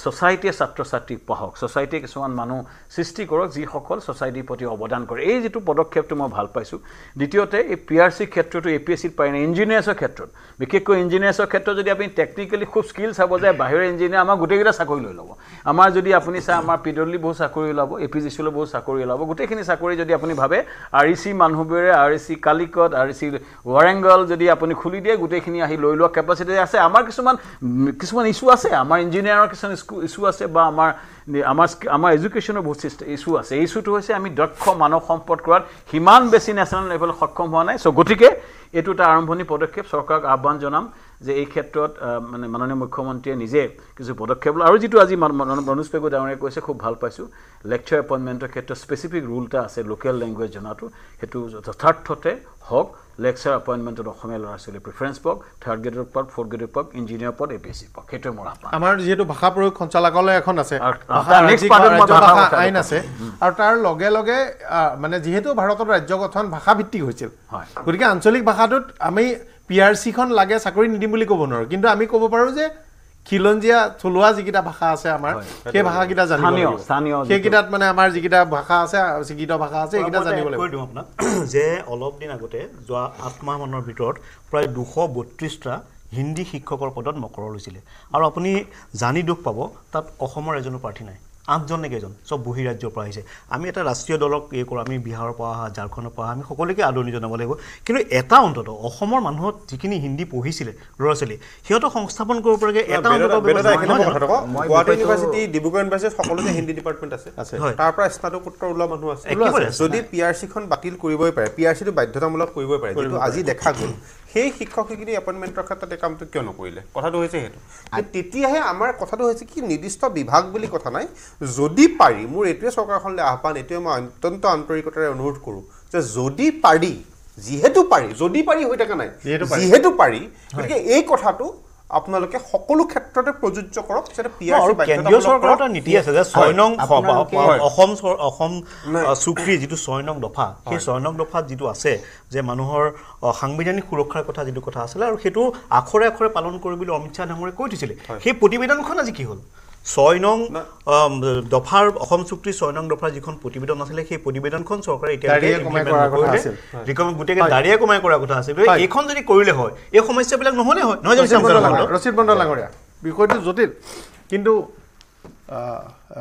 ছ'চাইটিয়ে ছাত্ৰ ছাত্ৰীক পঢ়াওক ছ'চাইটিয়ে কিছুমান মানুহ সৃষ্টি কৰক যিসকল ছ'চাইটিৰ প্ৰতি অৱদান কৰে এই যিটো পদক্ষেপটো মই ভাল পাইছোঁ দ্বিতীয়তে এই PRC ক্ষেত্ৰতো APSCত পাৰি নাই ইঞ্জিনিয়াৰ্ছৰ ক্ষেত্ৰত বিশেষকৈ ইঞ্জিনিয়াৰ্ছৰ ক্ষেত্ৰত যদি আপুনি টেকনিকেলি খুব স্কিল চাব যায় বাহিৰৰ ইঞ্জিনিয়াৰ আমাৰ গোটেইকেইটা চাকৰি লৈ ল'ব আমাৰ যদি আপুনি চাই আমাৰ PWD বহুত চাকৰি ওলাব APGCলৈ বহুত চাকৰি ওলাব গোটেইখিনি চাকৰি যদি আপুনি ভাবে REC মানুহবোৰে REC কালিকট REC ৱাৰেংগল যদি আপুনি খুলি দিয়ে গোটেইখিনি আহি লৈ লোৱা কেপাচিটি আছে আমাৰ কিছুমান ইছ্যু আছে আমাৰ ইঞ্জিনিয়াৰৰ কিছুমান ইছ্যু আছে বা আমাৰ এডুকেশ্যনৰ বহুত ইছ্যু আছে এই ইছ্যুটো হৈছে আমি দক্ষ মানৱ সম্পদ কৰাত সিমান বেছি নেশ্যনেল লেভেলত সক্ষম হোৱা নাই চ' গতিকে এইটো এটা আৰম্ভণি পদক্ষেপ চৰকাৰক আহ্বান জনাম যে এই ক্ষেত্ৰত মানে মাননীয় মুখ্যমন্ত্ৰীয়ে নিজে কিছু পদক্ষেপ লয় আৰু যিটো আজি মনোজ পেগু ডাঙৰীয়াই কৈছে খুব ভাল পাইছোঁ লেকচাৰ এপইণ্টমেণ্টৰ ক্ষেত্ৰত স্পেচিফিক ৰুল এটা আছে লোকেল লেংগুৱেজ জনাটো সেইটো যথাৰ্থতে হওক লেকচাৰ এপইণ্টমেণ্টত অসমীয়া ল'ৰা ছোৱালী প্ৰিফাৰেঞ্চ পাওক 3rd গ্ৰেডৰ পদ 4th গ্ৰেডৰ পদ ইঞ্জিনিয়াৰ পদ APSC পদ সেইটোৱে মোৰ আহ্বান আমাৰ যিহেতু ভাষা প্ৰয়োগ সঞ্চালকালয় এখন আছে আইন আছে আৰু তাৰ লগে লগে মানে যিহেতু ভাৰতৰ ৰাজ্য গঠন ভাষা ভিত্তিক হৈছিল গতিকে আঞ্চলিক ভাষাটোত আমি PRCখন লাগে চাকৰি নিদিম বুলি ক'ব নোৱাৰোঁ কিন্তু আমি ক'ব পাৰোঁ যে খিলঞ্জীয়া থলুৱা যিকেইটা ভাষা আছে আমাৰ সেই ভাষাকেইটা জানিব লাগিব সেইকেইটাত মানে আমাৰ যিকেইটা ভাষা আছে স্বীকৃত ভাষা আছে সেইকেইটা জানিব লাগিব কৈ দিওঁ আপোনাক যে অলপ দিন আগতে যোৱা 8 মাহমানৰ ভিতৰত প্ৰায় 232টা হিন্দী শিক্ষকৰ পদত মকৰৰ লৈছিলে আৰু আপুনি জানি দুখ পাব তাত অসমৰ এজনো প্ৰাৰ্থী নাই 8জন নে কেইজন সব বহি ৰাজ্যৰ পৰা আহিছে আমি এটা ৰাষ্ট্ৰীয় দলক এই কৰোঁ আমি বিহাৰৰ পৰা অহা ঝাৰখণ্ডৰ পৰা আমি সকলোকে আদৰণি জনাব লাগিব কিন্তু এটা অন্তত অসমৰ মানুহত যিখিনি হিন্দী পঢ়িছিলে ল'ৰা ছোৱালী সিহঁতক সংস্থাপন কৰিব পৰাকৈ এটা গুৱাহাটী ইউনিভাৰ্চিটি ডিব্ৰুগড় ইউনিভাৰ্চিটিত সকলোতে হিন্দী ডিপাৰ্টমেণ্ট আছে তাৰ পৰা স্নাতকোত্তৰ ওলোৱা মানুহ আছে যদি PRCখন বাতিল কৰিবই পাৰে PRCটো বাধ্যতামূলক কৰিবই পাৰে কিন্তু আজি দেখা গ'ল সেই শিক্ষক শিক্ষিনী এপইণ্টমেণ্টৰ ক্ষেত্ৰত এই কামটো কিয় নকৰিলে কথাটো হৈছে সেইটো তেতিয়াহে আমাৰ কথাটো হৈছে কি নিৰ্দিষ্ট বিভাগ বুলি কথা নাই যদি পাৰি মোৰ এইটোৱে চৰকাৰখনলৈ আহ্বান এইটোৱে মই অত্যন্ত আন্তৰিকতাৰে অনুৰোধ কৰোঁ যে যদি পাৰি যিহেতু পাৰি যদি পাৰি হৈ থকা নাই যিহেতু পাৰি গতিকে এই কথাটো আপোনালোকে সকলো ক্ষেত্ৰতে প্ৰযোজ্য কৰক যেনে PRC কেন্দ্ৰীয় চৰকাৰৰ এটা নীতি আছে যে 6 নং অসম চুক্তি যিটো 6 নং দফা সেই 6 নং দফাত যিটো আছে যে মানুহৰ সাংবিধানিক সুৰক্ষাৰ কথা যিটো কথা আছিল আৰু সেইটো আখৰে আখৰে পালন কৰিবলৈ অমিত শ্বাহ ডাঙৰীয়াই কৈ দিছিলে সেই প্ৰতিবেদনখন আজি কি হ'ল 6 নং দফাৰ অসম চুক্তিৰ 6 নং দফাৰ যিখন প্ৰতিবেদন আছিলে সেই প্ৰতিবেদনখন চৰকাৰে এতিয়া গোটেই দাঁড়িয়ে কমাই কৰাৰ কথা আছিল এইখন যদি কৰিলে হয় এই সমস্যাবিলাক নহ'লে হয় নহয় ৰচিদ বন্দৰ ডাঙৰীয়া বিষয়টো জটিল কিন্তু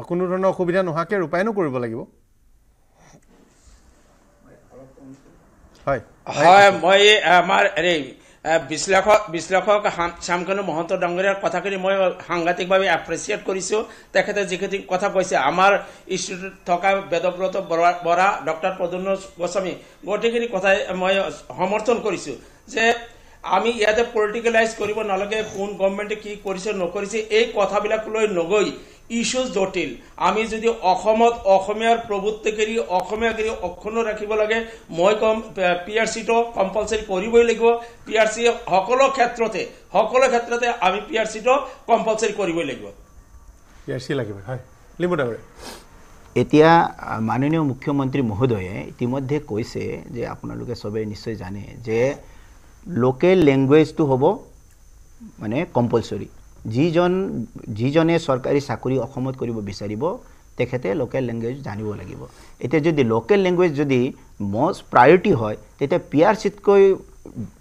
কোনো ধৰণৰ অসুবিধা নোহোৱাকৈ ৰূপায়নো কৰিব লাগিব হয় মই আমাৰ বিশ্লেষক শ্যামকানু মহন্ত ডাঙৰীয়াৰ কথাখিনি মই সাংঘাতিকভাৱে এপ্ৰিচিয়েট কৰিছোঁ তেখেতে যিখিনি কথা কৈছে আমাৰ ইনষ্টিটিউটত থকা বেদব্ৰত বৰা ডক্টৰ প্ৰদ্যুম্ন গোস্বামী গোটেইখিনি কথাই মই সমৰ্থন কৰিছোঁ যে আমি ইয়াতে পলিটিকেলাইজ কৰিব নালাগে কোন গভৰ্ণমেণ্টে কি কৰিছে নকৰিছে এই কথাবিলাক লৈ নগৈ ইস্যুজ জটিল আমি যদি অসমত অসমীয়াৰ প্ৰভুত্বকাৰী অসমীয়াকাৰী অক্ষুণ্ণ ৰাখিব লাগে মই কম PRCটো কম্পালচাৰি কৰিবই লাগিব PRC সকলো ক্ষেত্ৰতে আমি PRCটো কম্পালচাৰি কৰিবই লাগিব PRC লাগিব হয় লিম্বু ডাঙৰীয়া এতিয়া মাননীয় মুখ্যমন্ত্ৰী মহোদয়ে ইতিমধ্যে কৈছে যে আপোনালোকে সবে নিশ্চয় জানে যে লোকেল ল্যাঙ্গুৱেজটো হ'ব মানে কম্পালসৰি যিজনে চৰকাৰী চাকৰি অসমত কৰিব বিচাৰিব তেখেতে লোকেল ল্যাঙ্গুৱেজ জানিব লাগিব এতিয়া যদি লোকেল ল্যাঙ্গুৱেজ যদি মোষ্ট প্ৰায়োৰিটি হয় তেতিয়া PRCতকৈ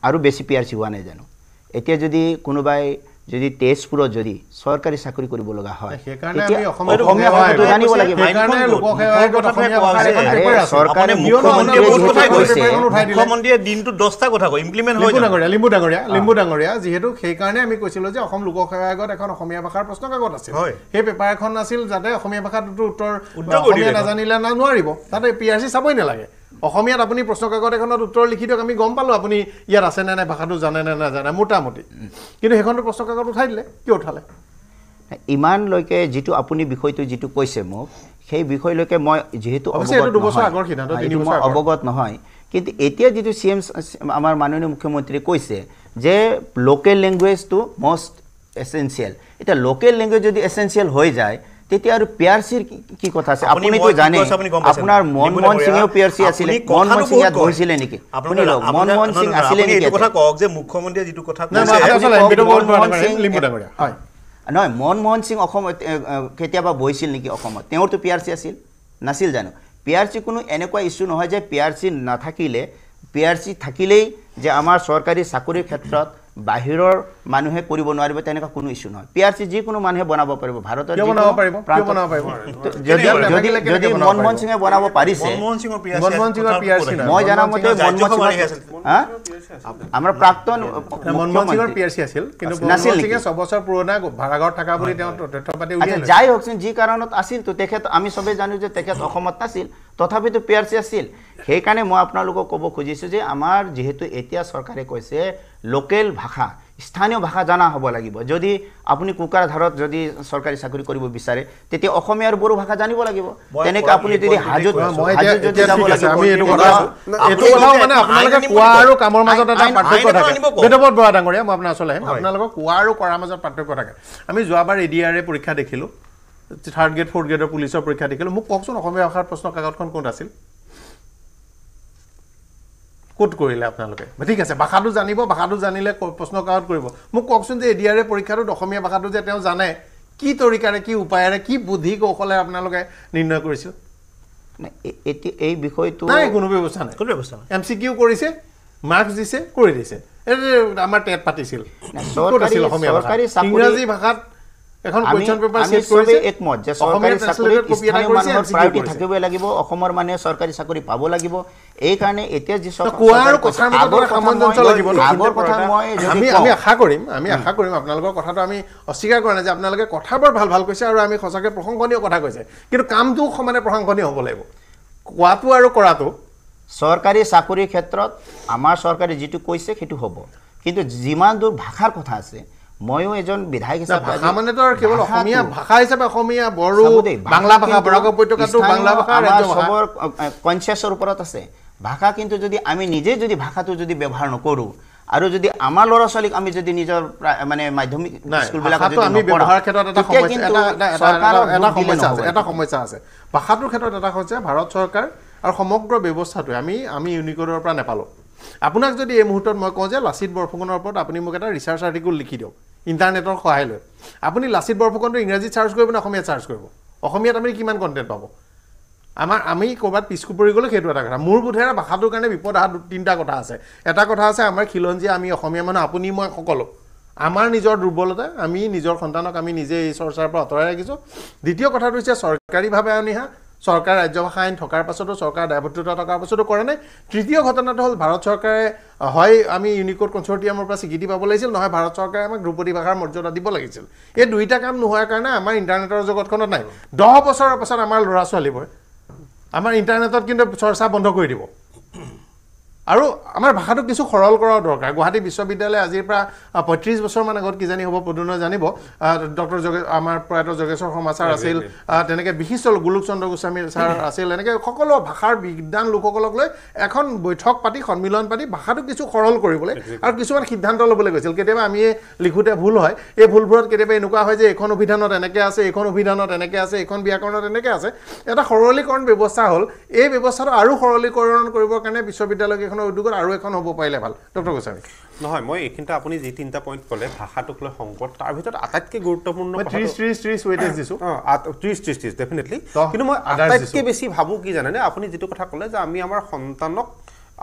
আৰু বেছি PRC হোৱা নাই জানো এতিয়া যদি কোনোবাই যদি তেজপুৰত যদি চৰকাৰী চাকৰি কৰিব লগা হয় সেইকাৰণে আমি অসমীয়া ভাষাটো জানিব লাগিব সেইকাৰণে লোকসেৱাৰ অসমীয়া ভাষা চৰকাৰে মুখ্যমন্ত্ৰীয়ে দিনটো 10টা কথা কয় ইমপ্লিমেন্ট হৈ যায় লিম্বু ডাঙৰীয়া যিহেতু সেইকাৰণে আমি কৈছিলোঁ যে অসম লোকসেৱা আয়োগত এখন অসমীয়া ভাষাৰ প্ৰশ্ন কাকত আছিল সেই পেপাৰ এখন আছিল যাতে অসমীয়া ভাষাটোতো উত্তৰ অসমীয়া নাজানিলে নোৱাৰিব তাতে PRC চাবই নালাগে অসমীয়াত আপুনি প্ৰশ্ন কাকত এখনত উত্তৰ লিখি দিয়ক আমি গম পালোঁ আপুনি ইয়াত আছে নে নাই ভাষাটো জানে নে নাজানে মোটামুটি কিন্তু সেইখনটো প্ৰশ্ন কাকত উঠাই দিলে কিয় উঠালে ইমানলৈকে যিটো আপুনি বিষয়টো যিটো কৈছে মোক সেই বিষয়লৈকে মই যিহেতু অৱগত নহয় কিন্তু এতিয়া যিটো CM আমাৰ মাননীয় মুখ্যমন্ত্ৰী কৈছে যে লোকেল লেংগুৱেজটো মষ্ট এসেনশিয়াল এটা লোকেল লেংগুৱেজ যদি এসেনশিয়াল হৈ যায় তেতিয়া আৰু পিআৰসিৰ কি কথা আছে আপুনিতো জানে আপোনাৰ মনমোহন সিংও পিআৰসি আছিল মনমোহন সিং ইয়াত বহিছিলে নেকি আপুনি মনমোহন সিং আছিল নেকি এই কথা কওক যে মুখ্যমন্ত্ৰীয়ে যিটো কথা কৈছে হয় নহয় মনমোহন সিং অসমত কেতিয়াবা বহিছিল নেকি অসমত তেওঁৰতো পিআৰসি আছিল নাছিল জানো পিআৰসি কোনো এনেকুৱা ইস্যু নহয় যে পিআৰসি নাথাকিলে পিআৰসি থাকিলেই যে আমাৰ চৰকাৰী চাকৰিৰ ক্ষেত্ৰত বাহিৰৰ মানুহে কৰিব নোৱাৰিব তেনেকুৱা কোনো ইস্যু নহয় পিআৰসি যিকোনো মানুহে বনাব পাৰিব ভাৰতৰ যদি মনমোহন সিঙে বনাব পাৰিছে মই জানা মতে আমাৰ প্ৰাক্তন মনমোহন সিঙৰ পিআৰসি আছিল কিন্তু মনমোহন সিঙে 6 বছৰ পুৰণা ভাড়াঘৰত থকা বুলি তেওঁ তথ্য পাতি উলিয়ালে যাই হওকচোন যি কাৰণত আছিল তো তেখেত আমি সবে জানো যে তেখেত অসমত নাছিল তথাপিতো পিআৰসি আছিল সেইকাৰণে মই আপোনালোকক ক'ব খুজিছোঁ যে আমাৰ যেহেতু এতিয়া চৰকাৰে কৈছে লোকেল ভাষা স্থানীয় ভাষা জানা হ'ব লাগিব যদি আপুনি কোকৰাঝাৰত যদি চৰকাৰী চাকৰি কৰিব বিচাৰে তেতিয়া অসমীয়া আৰু বড়ো ভাষা জানিব লাগিব তেনেকৈ আপুনি যদি হাজোত যদি যাব লাগিব আমি এইটো কথা মানে আপোনালোকে কোৱা আৰু কামৰ মাজত এটা পাৰ্থক্য থাকে বেদবত বৰা ডাঙৰীয়া মই আপোনাৰ ওচৰলৈ আহিম আপোনালোকৰ কোৱা আৰু কৰাৰ মাজত পাৰ্থক্য থাকে আমি যোৱাবাৰ এডিআৰএ পৰীক্ষা দেখিলোঁ 3rd গ্ৰেড 4th গ্ৰেডৰ পুলিচৰ পৰীক্ষা দেখিলোঁ মোক কওকচোন অসমীয়া ভাষাৰ প্ৰশ্ন কাকতখন কোন আছিল কোট কৰিলে আপোনালোকে ঠিক আছে ভাষাটো জানিব ভাষাটো জানিলে প্ৰশ্ন কাকত কৰিব মোক কওকচোন যে এডিআৰএ পৰীক্ষাটোত অসমীয়া ভাষাটো যে তেওঁ জানে কি তৰিকাৰে কি উপায়েৰে কি বুদ্ধি কৌশলে আপোনালোকে নিৰ্ণয় কৰিছিল এই বিষয়টো নাই কোনো ব্যৱস্থা নাই এমচিকিউ কৰিছে মাৰ্কছ দিছে কৰি দিছে আমাৰ টেট পাতিছিল ইংৰাজী ভাষাত এখন কোৱেশ্চন পেপাৰ সেট কৰিছে একমত যে চৰকাৰী চাকৰি স্থানীয় মানুহৰ প্ৰায়োৰিটি থাকিব লাগিব অসমৰ মানুহে চৰকাৰী চাকৰি পাব লাগিব এই কাৰণে এতিয়া যি আগৰ কথা আমি আশা কৰিম আপোনালোকৰ কথাটো আমি অস্বীকাৰ কৰা নাই যে আপোনালোকে কথাবোৰ ভাল কৈছে আৰু আমি সঁচাকৈ প্ৰশংসনীয় কথা কৈছে কিন্তু কামটো সমানে প্ৰশংসনীয় হ'ব লাগিব কোৱাটো আৰু কৰাটো চৰকাৰী চাকৰিৰ ক্ষেত্ৰত আমাৰ চৰকাৰে যিটো কৈছে সেইটো হ'ব কিন্তু যিমান দূৰ ভাষাৰ কথা আছে ময়ো এজন বিধায়ক হিচাপে ভাষা মানে তো কেৱল অসমীয়া ভাষা হিচাপে অসমীয়া বড়ো বাংলা ভাষা বৰাক উপত্যকাটো বাংলা ভাষা সবৰ কনচিয়াছৰ ওপৰত আছে ভাষা কিন্তু যদি আমি নিজে যদি ভাষাটো যদি ব্যৱহাৰ নকৰোঁ আৰু যদি আমাৰ ল'ৰা ছোৱালীক আমি যদি নিজৰ মানে মাধ্যমিক স্কুলবিলাকত আমি ব্যৱহাৰ ক্ষেত্ৰত এটা সমস্যা আছে ভাষাটোৰ ক্ষেত্ৰত এটা হৈছে ভাৰত চৰকাৰ আৰু সমগ্ৰ ব্যৱস্থাটোৱে আমি ইউনিকোডৰ পৰা নাপালোঁ আপোনাক যদি এই মুহূৰ্তত মই কওঁ যে লাচিত বৰফুকনৰ ওপৰত আপুনি মোক এটা ৰিচাৰ্চ আৰ্টিকল লিখি দিয়ক ইণ্টাৰনেটৰ সহায় লৈ আপুনি লাচিত বৰফুকনটো ইংৰাজীত চাৰ্চ কৰিব নে অসমীয়াত চাৰ্চ কৰিব অসমীয়াত আপুনি কিমান কণ্টেণ্ট পাব আমি ক'ৰবাত পিছকু পৰি গ'লে সেইটো এটা কথা মোৰ বোধেৰে ভাষাটোৰ কাৰণে বিপদ অহা 3টা কথা আছে এটা কথা আছে আমাৰ খিলঞ্জীয়া আমি অসমীয়া মানুহ আপুনি মই সকলো আমাৰ নিজৰ দুৰ্বলতা আমি নিজৰ সন্তানক আমি নিজে এই চৰ্চাৰ পৰা আঁতৰাই ৰাখিছোঁ দ্বিতীয় কথাটো হৈছে চৰকাৰীভাৱে অনিহা চৰকাৰ ৰাজ্য ভাষা আইন থকাৰ পাছতো চৰকাৰ দায়বদ্ধতা থকাৰ পাছতো কৰা নাই তৃতীয় ঘটনাটো হ'ল ভাৰত চৰকাৰে হয় আমি ইউনিকোড কনচৰ্টিয়ামৰ পৰা স্বীকৃতি পাব লাগিছিল নহয় ভাৰত চৰকাৰে আমাক ধ্ৰুপদী ভাষাৰ মৰ্যাদা দিব লাগিছিল এই দুইটা কাম নোহোৱাৰ কাৰণে আমাৰ ইণ্টাৰনেটৰ জগতখনত নাই 10 বছৰৰ পাছত আমাৰ ল'ৰা ছোৱালীবোৰে আমাৰ ইণ্টাৰনেটত কিন্তু চৰ্চা বন্ধ কৰি দিব আৰু আমাৰ ভাষাটো কিছু সৰল কৰাও দৰকাৰ গুৱাহাটী বিশ্ববিদ্যালয় আজিৰ পৰা 35 বছৰমান আগত কিজানি হ'ব পদুনয় জানিব ডক্টৰ আমাৰ প্ৰয়াত যোগেশ্বৰ শৰ্মা ছাৰ আছিল তেনেকৈ বিশিষ্ট গোলোক চন্দ্ৰ গোস্বামী ছাৰ আছিল এনেকৈ সকলো ভাষাৰ বিজ্ঞান লোকসকলক লৈ এখন বৈঠক পাতি সন্মিলন পাতি ভাষাটো কিছু সৰল কৰিবলৈ আৰু কিছুমান সিদ্ধান্ত ল'বলৈ গৈছিল কেতিয়াবা আমি লিখোঁতে ভুল হয় এই ভুলবোৰত কেতিয়াবা এনেকুৱা হয় যে এখন অভিধানত এনেকৈ আছে এইখন অভিধানত এনেকৈ আছে এইখন ব্যাকৰণত এনেকৈ আছে এটা সৰলীকৰণ ব্যৱস্থা হ'ল এই ব্যৱস্থাটো আৰু সৰলীকৰণ কৰিবৰ কাৰণে বিশ্ববিদ্যালয় উদ্যোগত আৰু এখন হ'ব পাৰিলে ভাল ডক্টৰ গোস্বামী নহয় মই এইখিনিতে আপুনি যি 3টা পইণ্ট ক'লে ভাষাটোক লৈ সংকট তাৰ ভিতৰত আটাইতকৈ গুৰুত্বপূৰ্ণ 30 ৱেটেজ দিছোঁ 30 ডেফিনেটলি কিন্তু মই আটাইতকৈ বেছি ভাবোঁ কি জানেনে আপুনি যিটো কথা ক'লে যে আমি আমাৰ সন্তানক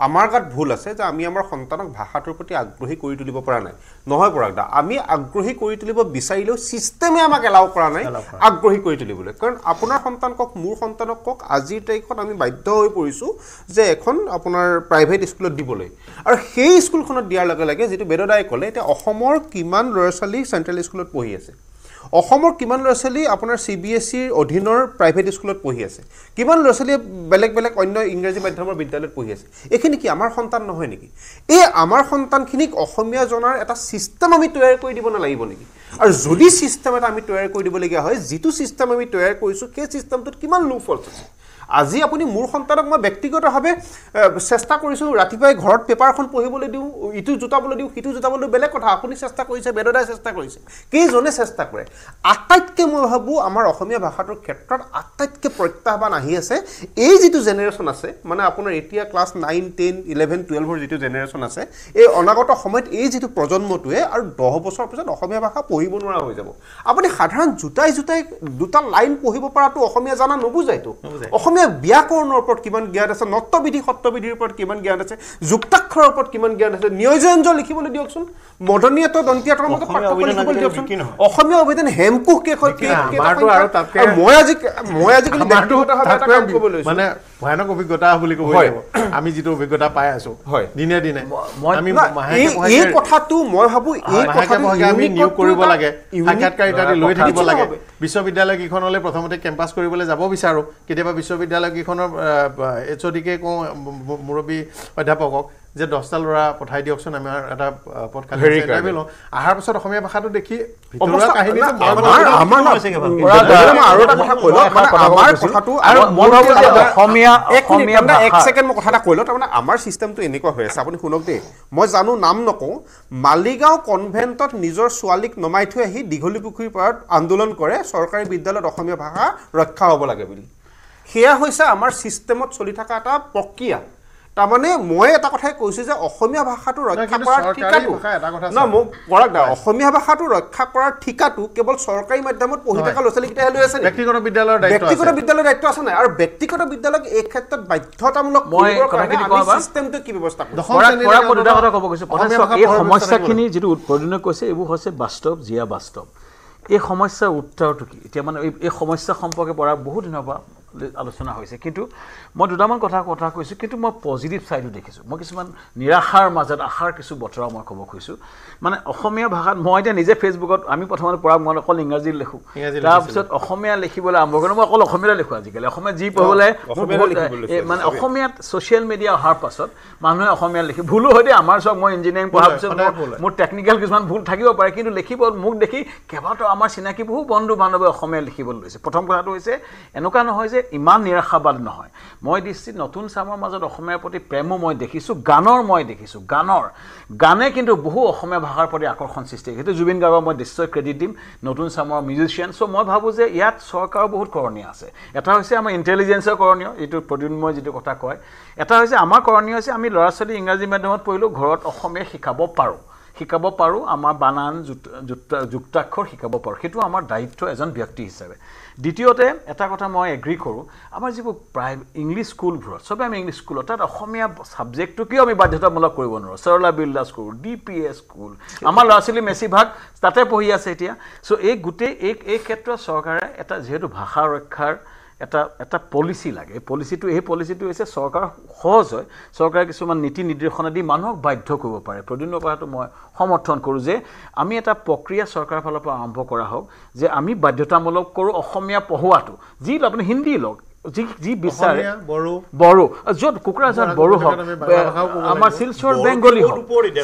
আমাৰ গাত ভুল আছে যে আমি আমাৰ সন্তানক ভাষাটোৰ প্ৰতি আগ্ৰহী কৰি তুলিব পৰা নাই নহয় পৰাগদা আমি আগ্ৰহী কৰি তুলিব বিচাৰিলেও চিষ্টেমে আমাক এলাও কৰা নাই আগ্ৰহী কৰি তুলিবলৈ কাৰণ আপোনাৰ সন্তান কওক মোৰ সন্তানক কওক আজিৰ তাৰিখত আমি বাধ্য হৈ পৰিছোঁ যে এখন আপোনাৰ প্ৰাইভেট স্কুলত দিবলৈ আৰু সেই স্কুলখনত দিয়াৰ লগে লগে যিটো বেদদাই ক'লে এতিয়া অসমৰ কিমান ল'ৰা ছোৱালী চেণ্ট্ৰেল স্কুলত পঢ়ি আছে অসমৰ কিমান ল'ৰা ছোৱালী আপোনাৰ CBSEৰ অধীনৰ প্ৰাইভেট স্কুলত পঢ়ি আছে কিমান ল'ৰা ছোৱালীয়ে বেলেগ বেলেগ অন্য ইংৰাজী মাধ্যমৰ বিদ্যালয়ত পঢ়ি আছে এইখিনি কি আমাৰ সন্তান নহয় নেকি এই আমাৰ সন্তানখিনিক অসমীয়া জনাৰ এটা সিস্টেম আমি তৈয়াৰ কৰি দিব নালাগিব নেকি আৰু যদি সিস্টেম এটা আমি তৈয়াৰ কৰি দিবলগীয়া হয় যিটো সিস্টেম আমি তৈয়াৰ কৰিছোঁ সেই সিস্টেমটোত কিমান লুফলছ আছে আজি আপুনি মোৰ সন্তানক মই ব্যক্তিগতভাৱে চেষ্টা কৰিছোঁ ৰাতিপুৱাই ঘৰত পেপাৰখন পঢ়িবলৈ দিওঁ ইটো জোতাবলৈ দিওঁ সিটো জোতাবলৈ বেলেগ কথা আপুনি চেষ্টা কৰিছে বেদদাই চেষ্টা কৰিছে কেইজনে চেষ্টা কৰে আটাইতকৈ মই ভাবোঁ আমাৰ অসমীয়া ভাষাটোৰ ক্ষেত্ৰত আটাইতকৈ প্ৰত্যাহ্বান আহি আছে এই যিটো জেনেৰেশ্যন আছে মানে আপোনাৰ এতিয়া ক্লাছ 9, 10, 11, 12ৰ যিটো জেনেৰেশ্যন আছে এই অনাগত সময়ত এই যিটো প্ৰজন্মটোৱে আৰু 10 বছৰ পিছত অসমীয়া ভাষা পঢ়িব নোৱাৰা হৈ যাব আপুনি সাধাৰণ জোতাই দুটা লাইন পঢ়িব পৰাটো অসমীয়া জানা নুবুজাইতো অসমীয়া ব্যাকৰণৰ ওপৰত কিমান জ্ঞান আছে নত্যবিধি সত্যবিধিৰ ওপৰত কিমান জ্ঞান আছে যুক্তাক্ষৰৰ ওপৰত কিমান জ্ঞান আছে নিয়োজনজ লিখিবলৈ দিয়কচোন মদনীয়ত দন্তীয়তৰ মতে পাঠ্যক্ৰম লিখিবলৈ দিয়কচোন অসমীয়া অভিধান হেমকোষ মই আজিকালি মানে ভয়ানক অভিজ্ঞতা বুলি ক'ব লাগিব আমি যিটো অভিজ্ঞতা পাই আছো দিনে দিনে আমি এই কথাটো মই ভাবো এই কথাটো আমি নিয়োগ কৰিব লাগে সাক্ষাৎকাৰ ইত্যাদি লৈ থাকিব লাগে বিশ্ববিদ্যালয় কেইখনলৈ প্ৰথমতে কেম্পাছ কৰিবলৈ যাব বিচাৰো কেতিয়াবা বিশ্ববিদ্যালয় কেইখনৰ HOD-কে কওঁ মুৰব্বী অধ্যাপকক যে 10টা ল'ৰা পঠাই দিয়কচোন আমাৰ এটা পদ খালি ইণ্টাৰভিউ আহাৰ পিছত অসমীয়া ভাষাটো দেখি ভিতৰুৱা কাহিনীটো আৰু এটা কথা কৈলো আমাৰ কথাটো আৰু অসমীয়া এক ছেকেণ্ড মই কথা এটা কৈলো তাৰমানে আমাৰ চিষ্টেমটো এনেকুৱা হৈ আছে আপুনি শুনক দেই মই জানো নাম নকওঁ মালিগাঁও কনভেণ্টত নিজৰ ছোৱালীক নমাই থৈ আহি দীঘলী পুখুৰীৰ পাৰত আন্দোলন কৰে চৰকাৰী বিদ্যালয়ত অসমীয়া ভাষা ৰক্ষা হ'ব লাগে বুলি সেয়া হৈছে আমাৰ চিষ্টেমত চলি থকা এটা প্ৰক্ৰিয়া তাৰমানে মই এটা কথাই কৈছো যে অসমীয়া ভাষাটো ৰক্ষা কৰাৰ ঠিকাটো না মোক পৰাক দা অসমীয়া ভাষাটো ৰক্ষা কৰাৰ ঠিকাটো কেৱল চৰকাৰী মাধ্যমত পঢ়ি থকা ল'ৰা-ছোৱালীকেইটাহে লৈ আছে ব্যক্তিগত বিদ্যালয়ৰ দায়িত্ব আছে নাই আৰু ব্যক্তিগত বিদ্যালয়ক এই ক্ষেত্ৰত বাধ্যতামূলক কৰিবৰ কাৰণে আমি চিষ্টেমটো কি ব্যৱস্থা কৰিম এই সমস্যাখিনি যিটো উৎপাদনে কৈছে এইবোৰ হৈছে বাস্তৱ জিয়া বাস্তৱ এই সমস্যাৰ উত্তৰটো কি এতিয়া মানে এই সমস্যা সম্পৰ্কে পৰা বহুত দিনৰ পৰা আলোচনা হৈছে কিন্তু মই দুটামান কথা কৈছোঁ কিন্তু মই পজিটিভ ছাইডো দেখিছোঁ মই কিছুমান নিৰাশাৰ মাজত আশাৰ কিছু বতৰা মই ক'ব খুজিছোঁ মানে অসমীয়া ভাষাত মই এতিয়া নিজে ফেচবুকত আমি প্ৰথমতে পঢ়া মই অকল ইংৰাজী লিখোঁ তাৰপিছত অসমীয়া লিখিবলৈ আৰম্ভ কৰিলোঁ মই অকল অসমীয়াতে লিখোঁ আজিকালি অসমীয়া যি পঢ়িবলৈ মানে অসমীয়াত ছ'চিয়েল মিডিয়া অহাৰ পাছত মানুহে অসমীয়া লিখি ভুলো হয় দেই আমাৰ চব মই ইঞ্জিনিয়াৰিং পঢ়াৰ পিছত মোৰ টেকনিকেল কিছুমান ভুল থাকিব পাৰে কিন্তু লিখিব মোক দেখি কেইবাটাও আমাৰ চিনাকি বহু বন্ধু বান্ধৱে অসমীয়া লিখিবলৈ লৈছে প্ৰথম কথাটো হৈছে এনেকুৱা নহয় যে ইমান নিৰাশাবাদ নহয় মই দৃষ্টিত নতুন চামৰ মাজত অসমীয়াৰ প্ৰতি প্ৰেমো মই দেখিছোঁ গানে কিন্তু বহু অসমীয়া ভাষাৰ প্ৰতি আকৰ্ষণ সৃষ্টি সেইটো জুবিন গাৰ্গক মই নিশ্চয় ক্ৰেডিট দিম নতুন চামৰ মিউজিচিয়ান চ' মই ভাবোঁ যে ইয়াত চৰকাৰৰ বহুত কৰণীয় আছে এটা হৈছে আমাৰ ইণ্টেলিজেন্সৰ কৰণীয় এইটো প্ৰদ্যুন্ময় যিটো কথা কয় এটা হৈছে আমাৰ কৰণীয় হৈছে আমি ল'ৰা ছোৱালী ইংৰাজী মাধ্যমত পঢ়িলেও ঘৰত অসমীয়া শিকাব পাৰোঁ আমাৰ বানান যুক্তাক্ষৰ শিকাব পাৰোঁ সেইটো আমাৰ দায়িত্ব এজন ব্যক্তি হিচাপে দ্বিতীয়তে এটা কথা মই এগ্ৰী কৰোঁ আমাৰ যিবোৰ প্ৰায় ইংলিছ স্কুলবোৰত চবে আমি ইংলিছ স্কুলত তাত অসমীয়া ছাবজেক্টটো কিয় আমি বাধ্যতামূলক কৰিব নোৱাৰোঁ সৰলা বিৰলা স্কুল DPS স্কুল আমাৰ ল'ৰা ছোৱালী বেছিভাগ তাতে পঢ়ি আছে এতিয়া চ' এই গোটেই এই ক্ষেত্ৰত চৰকাৰে এটা যিহেতু ভাষা ৰক্ষাৰ এটা পলিচি লাগে এই পলিচিটো হৈছে চৰকাৰ সহজ হয় চৰকাৰে কিছুমান নীতি নিৰ্দেশনা দি মানুহক বাধ্য কৰিব পাৰে প্ৰদ্যুন্মৰ কথাটো মই সমৰ্থন কৰোঁ যে আমি এটা প্ৰক্ৰিয়া চৰকাৰৰ ফালৰ পৰা আৰম্ভ কৰা হওক যে আমি বাধ্যতামূলক কৰোঁ অসমীয়া পঢ়োৱাটো যি আপুনি হিন্দী লওক যি বিচাৰে বড়ো য'ত কোকৰাঝাৰ বড়ো হওক আমাৰ শিলচৰ বেংগলী হওক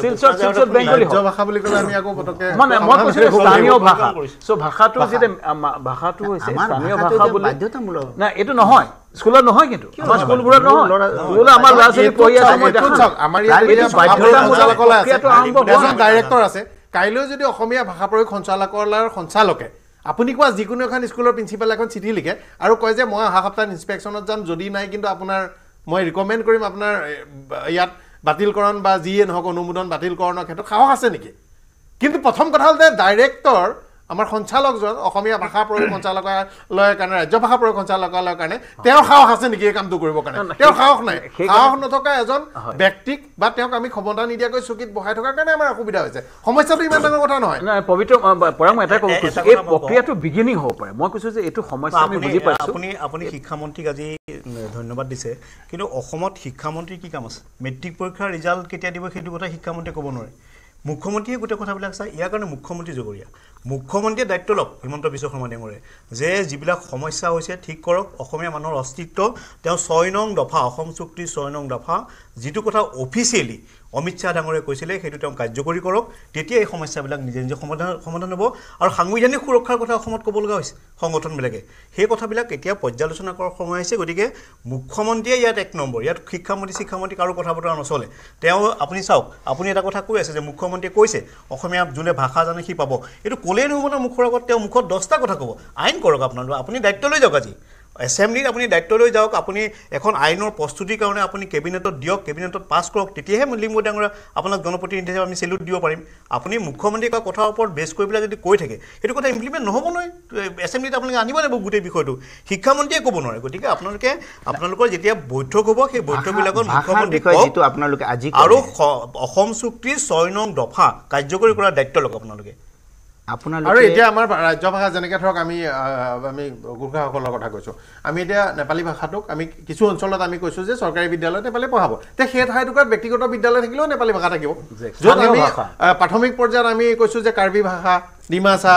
শিলচৰ বেংগলী হওক ভাষা বুলি ক'লে আমি আকৌ পটকে মানে মই কৈছোঁ স্থানীয় ভাষা চ' ভাষাটো যেতিয়া ভাষাটো হৈছে স্থানীয় ভাষা বুলি না এইটো নহয় স্কুলত নহয় কিন্তু আমাৰ স্কুলবোৰত নহয় স্কুলত আমাৰ ল'ৰা ছোৱালী পঢ়ি আছে মই দেখাম আমাৰ ইয়াত এজন ডাইৰেক্টৰ আছে কাইলৈ যদি অসমীয়া ভাষা প্ৰয়োগ সঞ্চালকালয়ৰ সঞ্চালকে আপুনি কোৱা যিকোনো এখন স্কুলৰ প্ৰিন্সিপাল এখন চিঠি লিখে আৰু কয় যে মই অহা সপ্তাহত ইনস্পেকশ্যনত যাম যদি নাই কিন্তু আপোনাৰ মই ৰিকমেণ্ড কৰিম আপোনাৰ ইয়াত বাতিলকৰণ বা যিয়ে নহওক অনুমোদন বাতিলকৰণৰ ক্ষেত্ৰত সাহস আছে নেকি কিন্তু প্ৰথম কথা হ'ল যে ডাইৰেক্টৰ আমাৰ সঞ্চালকজন অসমীয়া ভাষা প্ৰয়োগ সঞ্চালকালয়ৰ কাৰণে ৰাজ্য ভাষা প্ৰয়োগ সঞ্চালকালয়ৰ কাৰণে তেওঁৰ সাহস আছে নেকি এই কামটো কৰিবৰ কাৰণে তেওঁৰ সাহস নাই সাহস নথকা এজন ব্যক্তিক বা তেওঁক আমি ক্ষমতা নিদিয়াকৈ চকীত বহাই থকাৰ কাৰণে আমাৰ অসুবিধা হৈছে সমস্যাটো ইমান ডাঙৰ কথা নহয় পবিত্ৰ পৰাগ মই এটা ক'ব খুজিছোঁ এই প্ৰক্ৰিয়াটো বিগিনিং হ'ব পাৰে মই কৈছোঁ যে এইটো সমস্যা আমি বুজি পাইছোঁ আপুনি শিক্ষামন্ত্ৰীক আজি ধন্যবাদ দিছে কিন্তু অসমত শিক্ষামন্ত্ৰীৰ কি কাম আছে মেট্ৰিক পৰীক্ষাৰ ৰিজাল্ট কেতিয়া দিব সেইটো কথা শিক্ষামন্ত্ৰীয়ে ক'ব নোৱাৰে মুখ্যমন্ত্ৰীয়ে গোটেই কথাবিলাক চাই ইয়াৰ কাৰণে মুখ্যমন্ত্ৰী জগৰীয়া মুখ্যমন্ত্ৰীয়ে দায়িত্ব লওক হিমন্ত বিশ্ব শৰ্মা ডাঙৰে যে যিবিলাক সমস্যা হৈছে ঠিক কৰক অসমীয়া মানুহৰ অস্তিত্ব তেওঁ 6 নং দফা অসম চুক্তিৰ 6 নং দফা যিটো কথা অফিচিয়েলি অমিত শ্বাহ ডাঙৰে কৈছিলে সেইটো তেওঁ কাৰ্যকৰী কৰক তেতিয়া এই সমস্যাবিলাক নিজে নিজে সমাধান হ'ব আৰু সাংবিধানিক সুৰক্ষাৰ কথা অসমত ক'ব লগা হৈছে সংগঠনবিলাকে সেই কথাবিলাক এতিয়া পৰ্যালোচনা কৰাৰ সময় হৈছে গতিকে মুখ্যমন্ত্ৰীয়ে ইয়াত 1 নম্বৰ ইয়াত শিক্ষামন্ত্ৰী কাৰো কথা বতৰা নচলে তেওঁ আপুনি চাওক আপুনি এটা কথা কৈ আছে যে মুখ্যমন্ত্ৰীয়ে কৈছে অসমীয়া যোনে ভাষা জানে সি পাব এইটো ক'লেই নহ'ব না মুখৰ আগত তেওঁ মুখত 10টা কথা ক'ব আইন কৰক আপোনালোকে আপুনি দায়িত্ব লৈ যাওক আজি এছেম্বলিত আপুনি দায়িত্ব লৈ যাওক আপুনি এখন আইনৰ প্ৰস্তুতিৰ কাৰণে আপুনি কেবিনেটত দিয়ক কেবিনেটত পাছ কৰক তেতিয়াহে লিম্বু ডাঙৰ আপোনাক জনপ্ৰতিনিধি হিচাপে আমি চেলুট দিব পাৰিম আপুনি মুখ্যমন্ত্ৰীয়ে কোৱা কথাৰ ওপৰত বেছ কৰি পেলাই যদি কৈ থাকে সেইটো কথা ইমপ্লিমেণ্ট নহ'ব নহয় এছেম্বলিত আপোনালোকে আনিব লাগিব গোটেই বিষয়টো শিক্ষামন্ত্ৰীয়ে ক'ব নোৱাৰে গতিকে আপোনালোকৰ যেতিয়া বৈঠক হ'ব সেই বৈঠকবিলাকত মুখ্যমন্ত্ৰী যিটো আপোনালোকে আজি আৰু অসম চুক্তিৰ 6 নং দফা কাৰ্যকৰী কৰাৰ দায়িত্ব লওক আপোনালোকে আৰু এতিয়া আমাৰ ৰাজ্য ভাষা যেনেকৈ ধৰক আমি গোৰ্খাসকলৰ কথা কৈছোঁ আমি এতিয়া নেপালী ভাষাটোক আমি কিছু অঞ্চলত আমি কৈছোঁ যে চৰকাৰী বিদ্যালয়ত নেপালী পঢ়াব তে সেই ঠাইটুকুৰাত ব্যক্তিগত বিদ্যালয় থাকিলেও নেপালী ভাষা থাকিব য'ত আমি প্ৰাথমিক পৰ্যায়ত আমি কৈছোঁ যে কাৰ্বি ভাষা ডিমাচা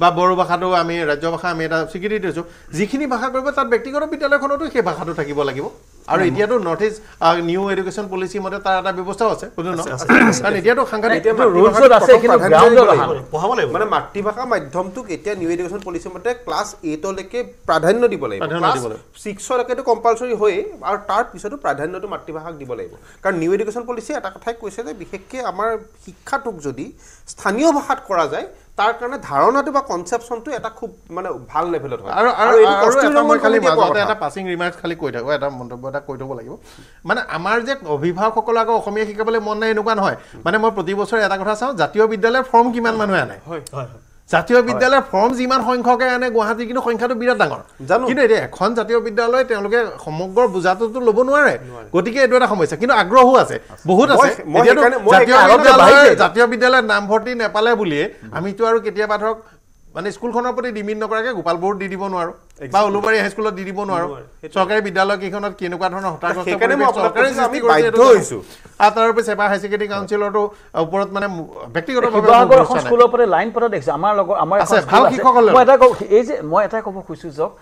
বা বড়ো ভাষাটো আমি ৰাজ্য ভাষা আমি এটা স্বীকৃতি দিছোঁ যিখিনি ভাষা কৰিব তাত ব্যক্তিগত বিদ্যালয়খনতো সেই ভাষাটো থাকিব লাগিব আৰু এতিয়াতো north east new education policy মতে তাৰ এটা ব্যৱস্থাও আছে কাৰণ এতিয়াতো সাংঘাতিক মানে মাতৃভাষা মাধ্যমটোক এতিয়া নিউ এডুকেশ্যন পলিচি মতে ক্লাছ 8লৈকে প্ৰাধান্য দিব লাগিব ক্লাছ 6লৈকেতো কম্পালচৰি হয়েই আৰু তাৰ পিছতো প্ৰাধান্যটো মাতৃভাষাক দিব লাগিব কাৰণ নিউ এডুকেশ্যন পলিচি এটা কথাই কৈছে যে বিশেষকৈ আমাৰ শিক্ষাটোক যদি স্থানীয় ভাষাত কৰা যায় তাৰ কাৰণে ধাৰণাটো বা কনচেপশ্যনটো এটা খুব মানে ভাল লেভেলত হয় আৰু মই খালি মাজতে এটা পাছিং ৰিমাৰ্কছ খালি কৈ থাকোঁ এটা মন্তব্য এটা কৈ থ'ব লাগিব মানে আমাৰ যে অভিভাৱকসকলে আকৌ অসমীয়া শিকাবলৈ মন নাই এনেকুৱা নহয় মানে মই প্ৰতি বছৰে এটা কথা চাওঁ জাতীয় বিদ্যালয়ৰ ফৰ্ম কিমান মানুহে আনে জাতীয় বিদ্যালয়ৰ ফৰ্ম যিমান সংখ্যকে আনে গুৱাহাটীৰ কিন্তু সংখ্যাটো বিৰাট ডাঙৰ কিন্তু এতিয়া এখন জাতীয় বিদ্যালয় তেওঁলোকে সমগ্ৰ বোজাটোতো ল'ব নোৱাৰে গতিকে এইটো এটা সমস্যা কিন্তু আগ্ৰহো আছে বহুত আছে জাতীয় বিদ্যালয়ত নামভৰ্তি নেপালে বুলিয়ে আমিতো আৰু কেতিয়াবা ধৰক মানে স্কুলখনৰ প্ৰতি ডিমিট নকৰাকৈ গোপাল বৰুত দি দিব নোৱাৰোঁ বা উলুবাৰী হাইস্কুলত দি দিব নোৱাৰোঁ চৰকাৰী বিদ্যালয় কেইখনত কেনেকুৱা ধৰণৰ হতাশা তাৰোপৰি ছেবা হাই ছেকেণ্ডেৰী কাউন্সিলৰটো ওপৰত মানে ব্যক্তিগতভাৱে স্কুলৰ পৰা লাইন পতা দেখিছোঁ আমাৰ লগত আমাৰ ভাল শিক্ষকসকলে মই এটা ক'ব খুজিছোঁ যাওক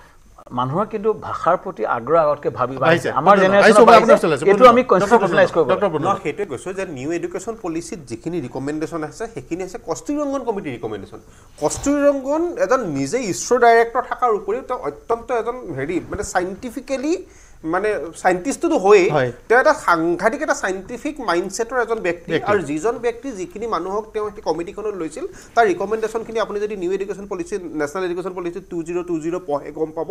মানুহৰ কিন্তু ভাষাৰ প্ৰতি আগ্ৰহ আগতকৈ ভাবি বাঢ়িছে আমাৰ জেনেৰেশ্যন আমি কনষ্টিটিউচনেলাইজ কৰিব সেইটোৱে কৈছোঁ যে নিউ এডুকেশ্যন পলিচিত যিখিনি ৰিকমেণ্ডেশ্যন আছে সেইখিনি আছে কস্তুৰী ৰংগন কমিটিৰ ৰিকমেণ্ডেশ্যন কস্তুৰী ৰংগন এজন নিজে ইছৰ ডাইৰেক্টৰ থকাৰ উপৰিও তেওঁ অত্যন্ত এজন মানে চাইণ্টিফিকেলি মানে সাইন্টিষ্টটো হয়ে তেওঁ এটা সাংঘাতিক এটা সাইন্টিফিক মাইন্ডসেটৰ এজন ব্যক্তি আৰু যিজন ব্যক্তি যিখিনি মানুহক তেওঁ এই কমিটিখনত লৈছিল তাৰ ৰিকমেণ্ডেশ্যনখিনি আপুনি যদি new education policy national education policy 2020 পঢ়ে গম পাব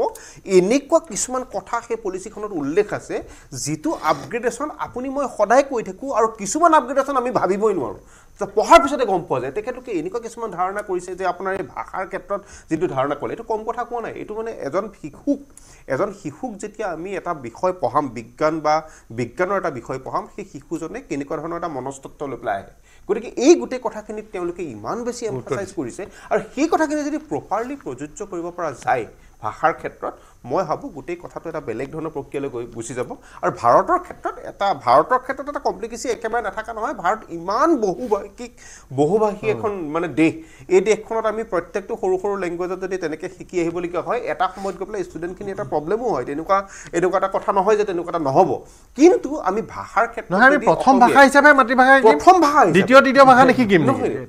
এনেকুৱা কিছুমান কথা সেই পলিচিখনত উল্লেখ আছে যিটো আপগ্ৰেডেশ্যন আপুনি মই সদায় কৈ থাকোঁ আৰু কিছুমান আপগ্ৰেডেশ্যন আমি ভাবিবই নোৱাৰোঁ পঢ়াৰ পিছতে গম পোৱা যায় তেখেতলোকে এনেকুৱা কিছুমান ধাৰণা কৰিছে যে আপোনাৰ এই ভাষাৰ ক্ষেত্ৰত যিটো ধাৰণা ক'লে এইটো কম কথা কোৱা নাই এইটো মানে এজন শিশুক যেতিয়া আমি এটা বিষয় পঢ়াম বিজ্ঞান বা বিজ্ঞানৰ এটা বিষয় পঢ়াম সেই শিশুজনে কেনেকুৱা ধৰণৰ এটা মনস্তত্ব লৈ পেলাই আহে গতিকে এই গোটেই কথাখিনিত তেওঁলোকে ইমান বেছি এমফাচাইজ কৰিছে আৰু সেই কথাখিনি যদি প্ৰপাৰলি প্ৰযোজ্য কৰিব পৰা যায় ভাষাৰ ক্ষেত্ৰত মই ভাবোঁ গোটেই কথাটো এটা বেলেগ ধৰণৰ প্ৰক্ৰিয়ালৈ গুচি যাব আৰু ভাৰতৰ ক্ষেত্ৰত এটা কমপ্লিকেচি একেবাৰে নাথাকা নহয় ভাৰত ইমান বহুভাষী এখন মানে দেশ এই দেশখনত আমি প্ৰত্যেকটো সৰু সৰু লেংগুৱেজত যদি তেনেকৈ শিকি আহিবলগীয়া হয় এটা সময়ত গৈ পেলাই ষ্টুডেণ্টখিনি এটা প্ৰব্লেমো হয় এনেকুৱা এটা কথা নহয় যে তেনেকুৱা এটা নহ'ব কিন্তু আমি ভাষাৰ ক্ষেত্ৰত প্ৰথম ভাষা হিচাপে মাতৃভাষা দ্বিতীয় ভাষা নিশিকিম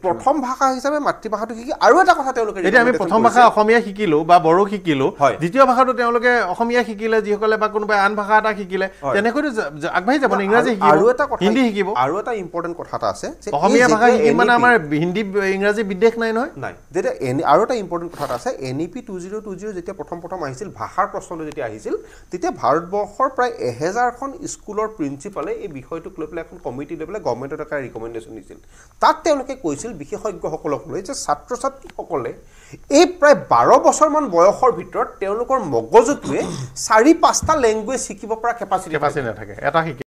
প্ৰথম ভাষা হিচাপে মাতৃভাষাটো শিকি আৰু এটা কথা তেওঁলোকে এতিয়া আমি প্ৰথম ভাষা অসমীয়া শিকিলোঁ বা বড়ো শিকিলোঁ দ্বিতীয় ভাষাটো তেওঁলোকে অসমীয়া শিকিলে যিসকলে বা কোনোবাই আন ভাষা এটা শিকিলে তেনেকৈতো আগবাঢ়ি যাব ইংৰাজী শিকিব হিন্দী শিকিব আৰু এটা ইম্পৰ্টেণ্ট কথা এটা আছে অসমীয়া ভাষা শিকিম মানে আমাৰ হিন্দী ইংৰাজী বিদ্বেষ নাই নহয় নাই যেতিয়া আৰু এটা ইম্পৰ্টেণ্ট কথা এটা আছে NEP 2020 যেতিয়া প্ৰথম আহিছিল ভাষাৰ প্ৰশ্নটো যেতিয়া আহিছিল তেতিয়া ভাৰতবৰ্ষৰ প্ৰায় 1000খন স্কুলৰ প্ৰিন্সিপালে এই বিষয়টোক লৈ পেলাই এখন কমিটি লৈ পেলাই গভৰ্ণমেণ্টত এটা ৰিকমেণ্ডেশ্যন দিছিল তাত তেওঁলোকে কৈছিল বিশেষজ্ঞসকলক লৈ যে ছাত্ৰ ছাত্ৰীসকলে এই প্ৰায় 12 বছৰমান বয়সৰ ভিতৰত তেওঁলোকৰ মগজ মগজুটোৱে 4-5টা লেংগুৱেজ শিকিব পৰা কেপাচিটি নাথাকে এটা শিকে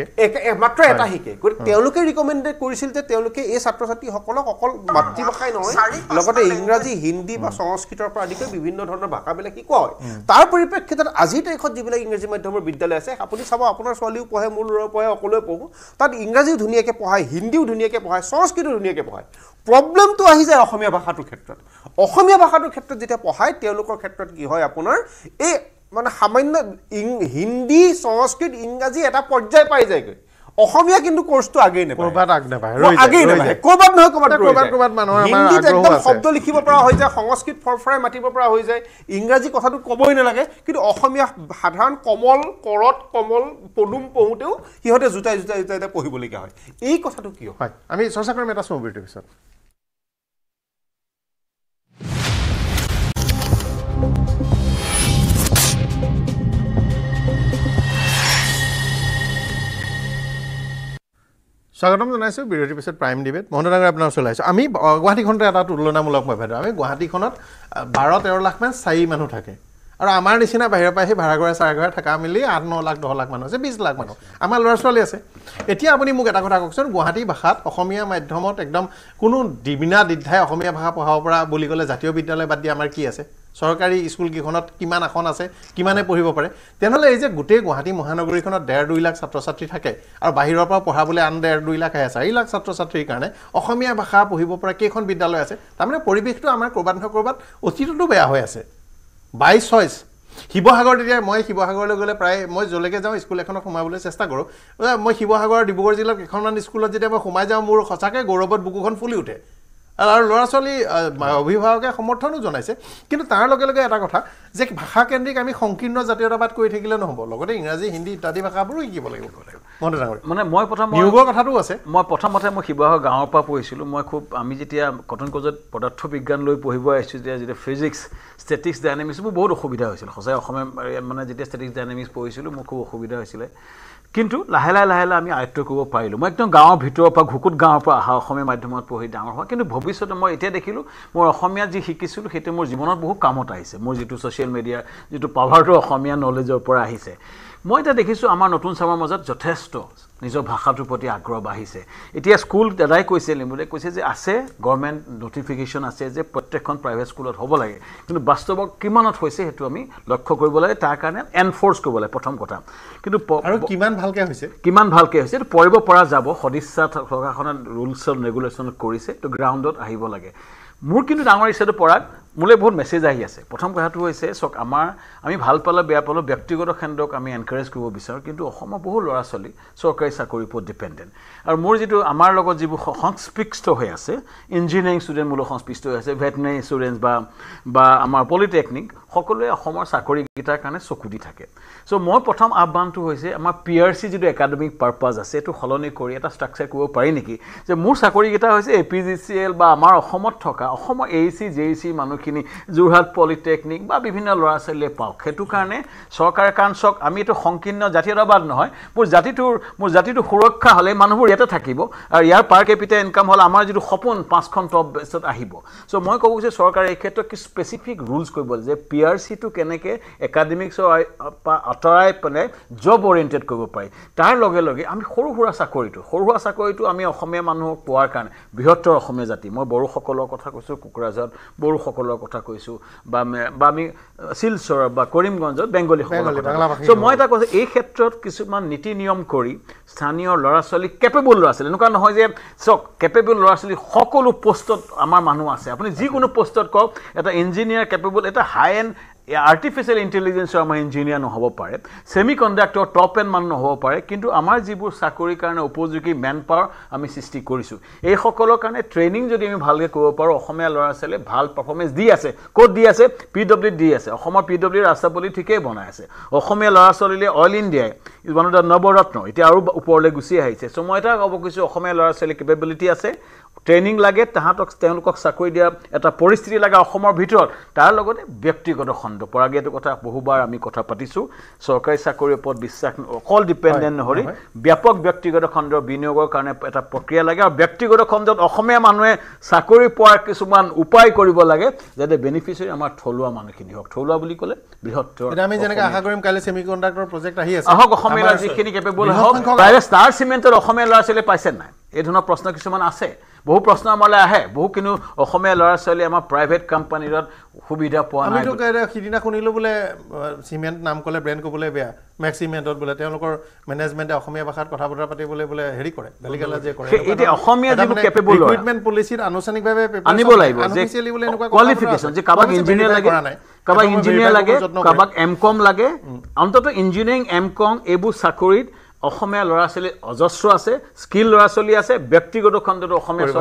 মাত্ৰ এটা শিকে গতিকে তেওঁলোকে ৰিকমেণ্ডেড কৰিছিল যে তেওঁলোকে এই ছাত্ৰ ছাত্ৰীসকলক অকল মাতৃভাষাই নহয় লগতে ইংৰাজী হিন্দী বা সংস্কৃতৰ পৰা আদি কৰি বিভিন্ন ধৰণৰ ভাষাবিলাক শিকোৱা হয় তাৰ পৰিপ্ৰেক্ষিতত আজিৰ তাৰিখত যিবিলাক ইংৰাজী মাধ্যমৰ বিদ্যালয় আছে আপুনি চাব আপোনাৰ ছোৱালীও পঢ়ে মোৰ ল'ৰাও পঢ়ে সকলোৱে পঢ়ো তাত ইংৰাজীও ধুনীয়াকৈ পঢ়ায় হিন্দীও ধুনীয়াকৈ পঢ়ায় সংস্কৃতো ধুনীয়াকৈ পঢ়ায় প্ৰব্লেমটো আহি যায় অসমীয়া ভাষাটোৰ ক্ষেত্ৰত অসমীয়া ভাষাটোৰ ক্ষেত্ৰত যেতিয়া পঢ়ায় তেওঁলোকৰ ক্ষেত্ৰত কি হয় আপোনাৰ এই মানে সামান্য হিন্দী সংস্কৃত ইংৰাজী এটা পৰ্যায় পাই যায়গৈ অসমীয়া কিন্তু কোৰ্সটো আগেই নাপায় ক'ৰবাত নহয় ক'ৰবাত হিন্দীত একদম শব্দ লিখিব পৰা হৈ যায় সংস্কৃত ফৰফৰাই মাতিব পৰা হৈ যায় ইংৰাজী কথাটো ক'বই নালাগে কিন্তু অসমীয়া সাধাৰণ কমল কৰত কমল পদুম পঢ়োঁতেও সিহঁতে জোতাই পঢ়িবলগীয়া হয় এই কথাটো কিয় হয় আমি চৰ্চা কৰিম এটা স্মৃতিৰ পিছত স্বাগতম জনাইছোঁ বিৰতিৰ পিছত প্ৰাইম ডিবেট মহন্ত ডাঙৰ আপোনাৰ ওচৰলৈ আহিছোঁ আমি গুৱাহাটীখনতে এটা তুলনামূলক মই ভাবিছোঁ আমি গুৱাহাটীখনত 12-13 লাখ মান স্থায়ী মানুহ থাকে আৰু আমাৰ নিচিনা বাহিৰৰ পৰা আহি ভাড়াঘৰে চাৰাঘৰে থকা মিলি 8-9 লাখ 10 লাখ মানুহ আছে 20 লাখ মানুহ আমাৰ ল'ৰা ছোৱালী আছে এতিয়া আপুনি মোক এটা কথা কওকচোন গুৱাহাটী ভাষাত অসমীয়া মাধ্যমত একদম কোনো বিনা দ্বিধাই অসমীয়া ভাষা পঢ়াব পৰা বুলি ক'লে জাতীয় বিদ্যালয় বাদ দি আমাৰ কি আছে চৰকাৰী স্কুলকেইখনত কিমান আসন আছে কিমানে পঢ়িব পাৰে তেনেহ'লে এই যে গোটেই গুৱাহাটী মহানগৰীখনত 1.5-2 লাখ ছাত্ৰ ছাত্ৰী থাকে আৰু বাহিৰৰ পৰা পঢ়াবলৈ আন 1.5-2 লাখ আহে 4 লাখ ছাত্ৰ ছাত্ৰীৰ কাৰণে অসমীয়া ভাষা পঢ়িব পৰা কেইখন বিদ্যালয় আছে তাৰমানে পৰিৱেশটো আমাৰ ক'ৰবাত নহয় ক'ৰবাত অতীততো বেয়া হৈ আছে বাই চইচ শিৱসাগৰ তেতিয়া মই শিৱসাগৰলৈ গ'লে প্ৰায় মই যলৈকে যাওঁ স্কুল এখনত সোমাবলৈ চেষ্টা কৰোঁ মই শিৱসাগৰ ডিব্ৰুগড় জিলাৰ কেইখনমান স্কুলত যেতিয়া মই সোমাই যাওঁ মোৰ সঁচাকৈ গৌৰৱত বুকুখন ফুলি উঠে আৰু ল'ৰা ছোৱালী অভিভাৱকে সমৰ্থনো জনাইছে কিন্তু তাৰ লগে লগে এটা কথা যে ভাষাকেন্দ্ৰিক আমি সংকীৰ্ণ জাতীয়তাবাদ কৰি থাকিলে নহ'ব লগতে ইংৰাজী হিন্দী ইত্যাদি ভাষাবোৰো শিকিব লাগিব মানে মই নিয়োগৰ কথাটো আছে মই প্ৰথমতে মই শিৱসাগৰ গাঁৱৰ পৰা পঢ়িছিলোঁ মই আমি যেতিয়া কটন কলেজত পদাৰ্থ বিজ্ঞান লৈ পঢ়িব আহিছোঁ যেতিয়া ফিজিক্স ষ্টেটিক্স ডাইনামিক্স মোৰ বহুত অসুবিধা হৈছিল সঁচাই অসমীয়া মানে যেতিয়া ষ্টেটিক্স ডাইনামিক্স পঢ়িছিলোঁ মোৰ খুব অসুবিধা হৈছিলে কিন্তু লাহে লাহে আমি আয়ত্ব কৰিব পাৰিলোঁ মই একদম গাঁৱৰ ভিতৰৰ পৰা ঘুকুট গাঁৱৰ পৰা অহা অসমীয়া মাধ্যমত পঢ়ি ডাঙৰ হোৱা কিন্তু ভৱিষ্যতে মই এতিয়া দেখিলোঁ মই অসমীয়া যি শিকিছিলোঁ সেইটো মোৰ জীৱনত বহুত কামত আহিছে মোৰ যিটো ছ'চিয়েল মিডিয়াৰ যিটো পাৱাৰটো অসমীয়া নলেজৰ পৰা আহিছে মই এতিয়া দেখিছোঁ আমাৰ নতুন চামৰ মাজত যথেষ্ট নিজৰ ভাষাটোৰ প্ৰতি আগ্ৰহ বাঢ়িছে এতিয়া স্কুল দাদাই কৈছে লিম্বুদাই কৈছে যে আছে গভৰ্ণমেণ্ট নটিফিকেশ্যন আছে যে প্ৰত্যেকখন প্ৰাইভেট স্কুলত হ'ব লাগে কিন্তু বাস্তৱত কিমানত হৈছে সেইটো আমি লক্ষ্য কৰিব লাগে তাৰ কাৰণে এনফ'ৰ্চ কৰিব লাগে প্ৰথম কথা কিন্তু আৰু কিমান ভালকৈ হৈছে এইটো পৰিব পৰা যাব সদিচ্ছা চৰকাৰখনে ৰুলছ এণ্ড ৰেগুলেশ্যন কৰিছে তো গ্ৰাউণ্ডত আহিব লাগে মোৰ কিন্তু ডাঙৰ ইচ্ছাটো পৰাত মোলৈ বহুত মেছেজ আহি আছে প্ৰথম কথাটো হৈছে চাওক আমি ভাল পালে বেয়া পালেও ব্যক্তিগত খণ্ডক আমি এনকাৰেজ কৰিব বিচাৰোঁ কিন্তু অসমৰ বহু ল'ৰা ছোৱালী চৰকাৰী চাকৰিৰ ওপৰত ডিপেণ্ডেণ্ট আৰু মোৰ যিটো আমাৰ লগত যিবোৰ সংস্পৃষ্ট হৈ আছে ইঞ্জিনিয়াৰিং ষ্টুডেণ্ট মোৰ সংস্পৃষ্ট হৈ আছে ভেটেনেৰী ষ্টুডেণ্টছ বা আমাৰ পলিটেকনিক সকলোৱে অসমৰ চাকৰিকেইটাৰ কাৰণে চকু দি থাকে চ' মই প্ৰথম আহ্বানটো হৈছে আমাৰ PRC যিটো একাডেমিক পাৰ্পাছ আছে এইটো সলনি কৰি এটা ষ্ট্ৰাকচাৰ কৰিব পাৰি নেকি যে মোৰ চাকৰিকেইটা হৈছে APGCL বা আমাৰ অসমত থকা অসমৰ AEC JEC মানুহখিনি যোৰহাট পলিটেকনিক বা বিভিন্ন ল'ৰা ছোৱালীয়ে পাওক সেইটো কাৰণে চৰকাৰে কাৰণ চাওক আমি এইটো সংকীৰ্ণ জাতীয়তাবাদ নহয় মোৰ জাতিটো সুৰক্ষা হ'লে মানুহবোৰ ইয়াতে থাকিব আৰু ইয়াৰ পাৰ কেপিটেল ইনকাম হ'ল আমাৰ যিটো সপোন 5খন টপ বেষ্টত আহিব চ' মই ক'ব যে চৰকাৰে এই ক্ষেত্ৰত কি স্পেচিফিক ৰুলছ কৰিব যে PRCটো কেনেকৈ একাডেমিক্সৰ আঁতৰাই পেলাই জব অৰিয়েণ্টেড কৰিব পাৰি তাৰ লগে লগে আমি সৰু সুৰা চাকৰিটো আমি অসমীয়া মানুহক পোৱাৰ কাৰণে বৃহত্তৰ অসমীয়া জাতি মই বড়োসকলৰ কথা কৈছোঁ কোকৰাঝাৰত বড়োসকলৰ কথা কৈছোঁ বা আমি শিলচৰ বা কৰিমগঞ্জত বেংগলীসকলৰ চ' মই এটা কৈছোঁ এই ক্ষেত্ৰত কিছুমান নীতি নিয়ম কৰি স্থানীয় ল'ৰা ছোৱালী কেপেবল ল'ৰা ছোৱালী এনেকুৱা নহয় যে চাওক কেপেবল ল'ৰা ছোৱালী সকলো পোষ্টত আমাৰ মানুহ আছে আপুনি যিকোনো পোষ্টত কওক এটা ইঞ্জিনিয়াৰ কেপেবল এটা হাই এণ্ড আৰ্টিফিচিয়েল ইণ্টেলিজেঞ্চৰ আমাৰ ইঞ্জিনিয়াৰ নহ'ব পাৰে ছেমি কণ্ডাক্টৰ টপ এণ্ড মানুহ নহ'ব পাৰে কিন্তু আমাৰ যিবোৰ চাকৰিৰ কাৰণে উপযোগী মেন পাৱাৰ আমি সৃষ্টি কৰিছোঁ এইসকলৰ কাৰণে ট্ৰেইনিং যদি আমি ভালকৈ কৰিব পাৰোঁ অসমীয়া ল'ৰা ছোৱালীয়ে ভাল পাৰফৰ্মেঞ্চ দি আছে ক'ত দি আছে PWD দি আছে অসমৰ PWD ৰাস্তাপলি ঠিকেই বনাই আছে অসমীয়া ল'ৰা ছোৱালীলৈ অইল ইণ্ডিয়াই নৱৰত্ন এতিয়া আৰু ওপৰলৈ গুচি আহিছে চ' মই এটা ক'ব কৈছোঁ অসমীয়া ল'ৰা ছোৱালীৰ কেপেবিলিটি আছে ট্ৰেইনিং লাগে, তেওঁলোকক চাকৰি দিয়া এটা পৰিস্থিতি লাগে অসমৰ ভিতৰত, তাৰ লগতে ব্যক্তিগত খণ্ড পৰাগে এইটো কথা বহুবাৰ আমি কথা পাতিছোঁ। চৰকাৰী চাকৰিৰ ওপৰত বিশ্বাস অকল ডিপেণ্ডেণ্ট নহৰি ব্যাপক ব্যক্তিগত খণ্ডৰ বিনিয়োগৰ কাৰণে এটা প্ৰক্ৰিয়া লাগে, আৰু ব্যক্তিগত খণ্ডত অসমীয়া মানুহে চাকৰি পোৱাৰ কিছুমান উপায় কৰিব লাগে যাতে বেনিফিচিয়াৰী আমাৰ থলুৱা মানুহখিনি হওক। থলুৱা বুলি ক'লে বৃহত্তৰ, আমি যেনেকৈ আশা কৰিম কাইলৈ ছেমিকণ্ডাক্টৰ প্ৰজেক্ট আহি আছে, আহক অসমীয়া যিখিনি কেপেবল হওক। প্ৰাইভেট ষ্টাৰ চিমেণ্টত অসমীয়া ল'ৰা ছোৱালীয়ে পাইছে নাই, এই ধৰণৰ প্ৰশ্ন কিছুমান আছে। বহু প্ৰশ্ন আমালৈ আহে, বহু কিন্তু অসমীয়া ল'ৰা ছোৱালীয়ে আমাৰ প্ৰাইভেট কোম্পানীত সুবিধা পোৱা নাই। আমিতো সিদিনা শুনিলোঁ বোলে চিমেণ্ট নাম ক'লে ব্ৰেণ্ড ক'বলৈ বেয়া, মেক্স চিমেণ্টত বোলে তেওঁলোকৰ মেনেজমেণ্টে অসমীয়া ভাষাত কথা বতৰা পাতিবলৈ বোলে হেৰি কৰে, গালিগালাজ যে কৰে। এতিয়া অসমীয়া যিবোৰ কেপেবল ৰিক্ৰুইটমেণ্ট পলিচিত আনুষ্ঠানিকভাৱে আনিব লাগিব যে কোৱালিফিকেশ্যন, যে কাৰোবাক ইঞ্জিনিয়াৰ লাগে, কাৰোবাক ইঞ্জিনিয়াৰ লাগে, কাৰোবাক এম.কম লাগে। অন্ততঃ ইঞ্জিনিয়াৰিং এম.কম এইবোৰ চাকৰিত অসমীয়া ল'ৰা ছোৱালী অজস্ৰ আছে, স্কিল ল'ৰা ছোৱালী আছে, ব্যক্তিগত খণ্ডত অসমীয়া ল'ৰা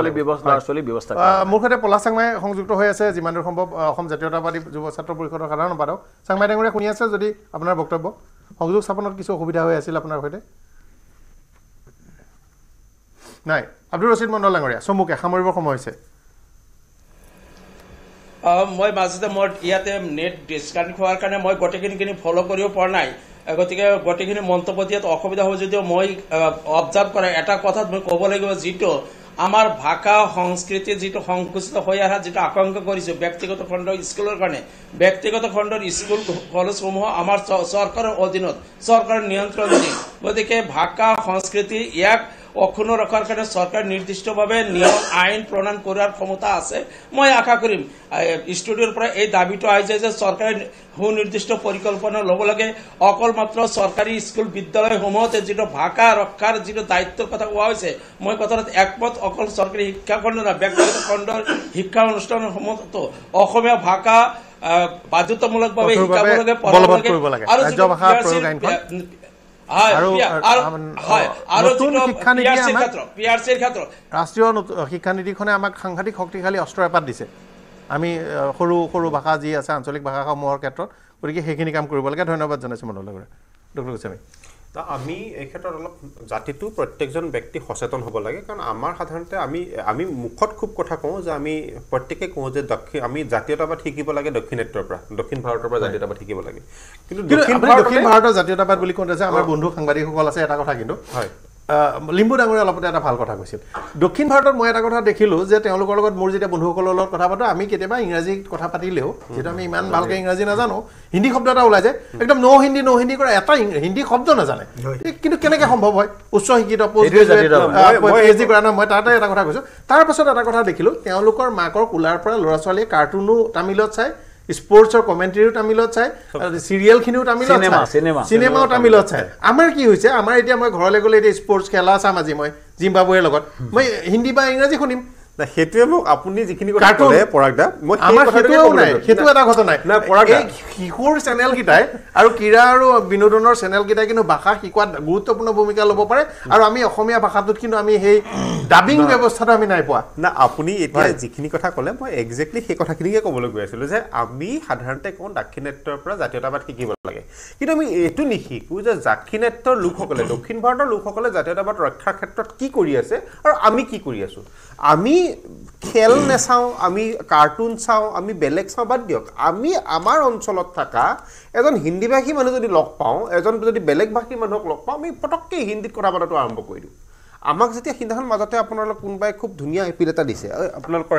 ছোৱালী ব্যৱস্থা। মোৰ সৈতে পলাশ চাংমাই সংযুক্ত হৈ আছে, যিমান দূৰ সম্ভৱ অসম জাতীয়তাবাদী যুৱ ছাত্ৰ পৰিষদৰ সাধাৰণ সম্পাদক। চাংমাই ডাঙৰীয়া শুনি আছে যদি আপোনাৰ বক্তব্য, সংযোগ স্থাপনত কিছু অসুবিধা হৈ আছিল আপোনাৰ সৈতে? নাই। আব্দুল ৰছিদ মণ্ডল ডাঙৰীয়া, চমুকে সামৰিবৰ সময় হৈছে। মই মাজতে মোৰ ইয়াতে নেট ডিছকানেক্ট হোৱাৰ কাৰণে মই গোটেইখিনি ফ'ল' কৰিব পৰা নাই, গতিকে গোটেইখিনি মন্তব্য দিয়াত অসুবিধা হ'ব যদিও মই অবজাৰ্ভ কৰা এটা কথাত মই ক'ব লাগিব, যিটো আমাৰ ভাষা সংস্কৃতি যিটো সংকুচিত হৈ অহা যিটো আশংকা কৰিছোঁ ব্যক্তিগত খণ্ডৰ স্কুলৰ কাৰণে, ব্যক্তিগত খণ্ডৰ স্কুল কলেজসমূহ আমাৰ চৰকাৰৰ অধীনত, চৰকাৰৰ নিয়ন্ত্ৰণাধীন। গতিকে ভাষা সংস্কৃতি ইয়াক অক্ষুণ্ণ ৰখাৰ কাৰণে চৰকাৰ নিৰ্দিষ্টভাৱে নিয়ম আইন প্ৰণয়ন কৰাৰ ক্ষমতা আছে। মই আশা কৰিম ষ্টুডিঅ'ৰ পৰা এই দাবীটো আহিছে যে চৰকাৰে সুনিৰ্দিষ্ট পৰিকল্পনা ল'ব লাগে। অকল মাত্ৰ চৰকাৰী স্কুল বিদ্যালয়সমূহতে যিটো ভাষা ৰক্ষাৰ যিটো দায়িত্বৰ কথা কোৱা হৈছে, মই কথাত একমত। অকল চৰকাৰী শিক্ষা খণ্ড নহয়, ব্যক্তিগত খণ্ডৰ শিক্ষা অনুষ্ঠানসমূহতো অসমীয়া ভাষা বাধ্যতামূলকভাৱে শিকাব লাগে, পঢ়াব লাগে। আৰু ৰাষ্ট্ৰীয় শিক্ষানীতিখনে আমাক সাংঘাতিক শক্তিশালী অস্ত্ৰ এপাত দিছে। আমি সৰু সৰু ভাষা যি আছে আঞ্চলিক ভাষাসমূহৰ ক্ষেত্ৰত, গতিকে সেইখিনি কাম কৰিব লাগে। ধন্যবাদ জনাইছোঁ মণ্ডল ডাঙৰীয়া। ডক্টৰ গোস্বামী, আমি এই ক্ষেত্ৰত অলপ জাতিটো প্ৰত্যেকজন ব্যক্তি সচেতন হ'ব লাগে, কাৰণ আমাৰ সাধাৰণতে আমি মুখত খুব কথা কওঁ যে আমি প্ৰত্যেকে কওঁ যে আমি জাতীয়তাবাদ শিকিব লাগে দক্ষিণাত্যৰ পৰা, দক্ষিণ ভাৰতৰ পৰা জাতীয়তাবাদ শিকিব লাগে। কিন্তু দক্ষিণ ভাৰতৰ জাতীয়তাবাদ বুলি কওঁতে যে আমাৰ বন্ধু সাংবাদিকসকল আছে, এটা কথা কিন্তু হয়, লিম্বু ডাঙৰীয়া অলপতে এটা ভাল কথা কৈছিল। দক্ষিণ ভাৰতত মই এটা কথা দেখিলোঁ যে তেওঁলোকৰ লগত মোৰ যেতিয়া বন্ধুসকলৰ লগত কথা পাতোঁ, আমি কেতিয়াবা ইংৰাজীত কথা পাতিলেও, যিহেতু আমি ইমান ভালকৈ ইংৰাজী নাজানো, হিন্দী শব্দ এটা ওলাই যায়, একদম ন হিন্দী কৰা এটা হিন্দী শব্দ নাজানে। কিন্তু কেনেকৈ সম্ভৱ হয়? উচ্চ শিক্ষিত পি এইচ ডি কৰা নহয়, মই তাতে এটা কথা কৈছোঁ। তাৰপাছত এটা কথা দেখিলোঁ, তেওঁলোকৰ মাকৰ কোলাৰ পৰা ল'ৰা ছোৱালীয়ে কাৰ্টুনো তামিলত চায়, স্পৰ্টছৰ কমেণ্ট্ৰিও তামিলত চায়, চিৰিয়েলখিনিও তামিলত চায়, চিনেমাও তামিলত চায়। আমাৰ কি হৈছে, আমাৰ এতিয়া মই ঘৰলৈ গ'লে এতিয়া স্পৰ্টছ খেলা চাম, আজি মই জিম্বাবুৱেৰ লগত, মই হিন্দী বা ইংৰাজী শুনিম। সেইটোৱে মোক আপুনি যিখিনি কথা ক'লে পৰাগদা, আমাৰ সেইটোও নাই, সেইটো এটা ঘটনা নাই। এই শিশুৰ চেনেলকেইটাই আৰু ক্ৰীড়া আৰু বিনোদনৰ চেনেলকেইটাই কিন্তু ভাষা শিকোৱাত গুৰুত্বপূৰ্ণ ভূমিকা ল'ব পাৰে, আৰু আমি অসমীয়া ভাষাটোত কিন্তু আমি সেই ডাবিং ব্যৱস্থাটো আমি নাই পোৱা। না, আপুনি এতিয়া যিখিনি কথা ক'লে মই একজেক্টলি সেই কথাখিনিকে ক'বলৈ গৈ আছিলোঁ, যে আমি সাধাৰণতে কওঁ দাক্ষিণাত্যৰ পৰা জাতীয়তাবাদ শিকিব লাগে, কিন্তু আমি এইটো নিশিকোঁ যে দাক্ষিণাত্যৰ লোকসকলে, দক্ষিণ ভাৰতৰ লোকসকলে জাতীয়তাবাদ ৰক্ষাৰ ক্ষেত্ৰত কি কৰি আছে আৰু আমি কি কৰি আছোঁ। আমি খেল নেচাওঁ, আমি কাৰ্টুন চাওঁ, আমি বেলেগ চাওঁ, বাদ দিয়ক, আমি আমাৰ অঞ্চলত থকা এজন হিন্দীভাষী মানুহ যদি লগ পাওঁ, এজন যদি বেলেগ ভাষী মানুহক লগ পাওঁ, আমি পটককৈ হিন্দীত কথা পতাটো আৰম্ভ কৰি দিওঁ। আমাক যেতিয়া সিদিনাখন মাজতে আপোনালোক কোনোবাই খুব ধুনীয়া এপিল এটা দিছে, আপোনালোকৰ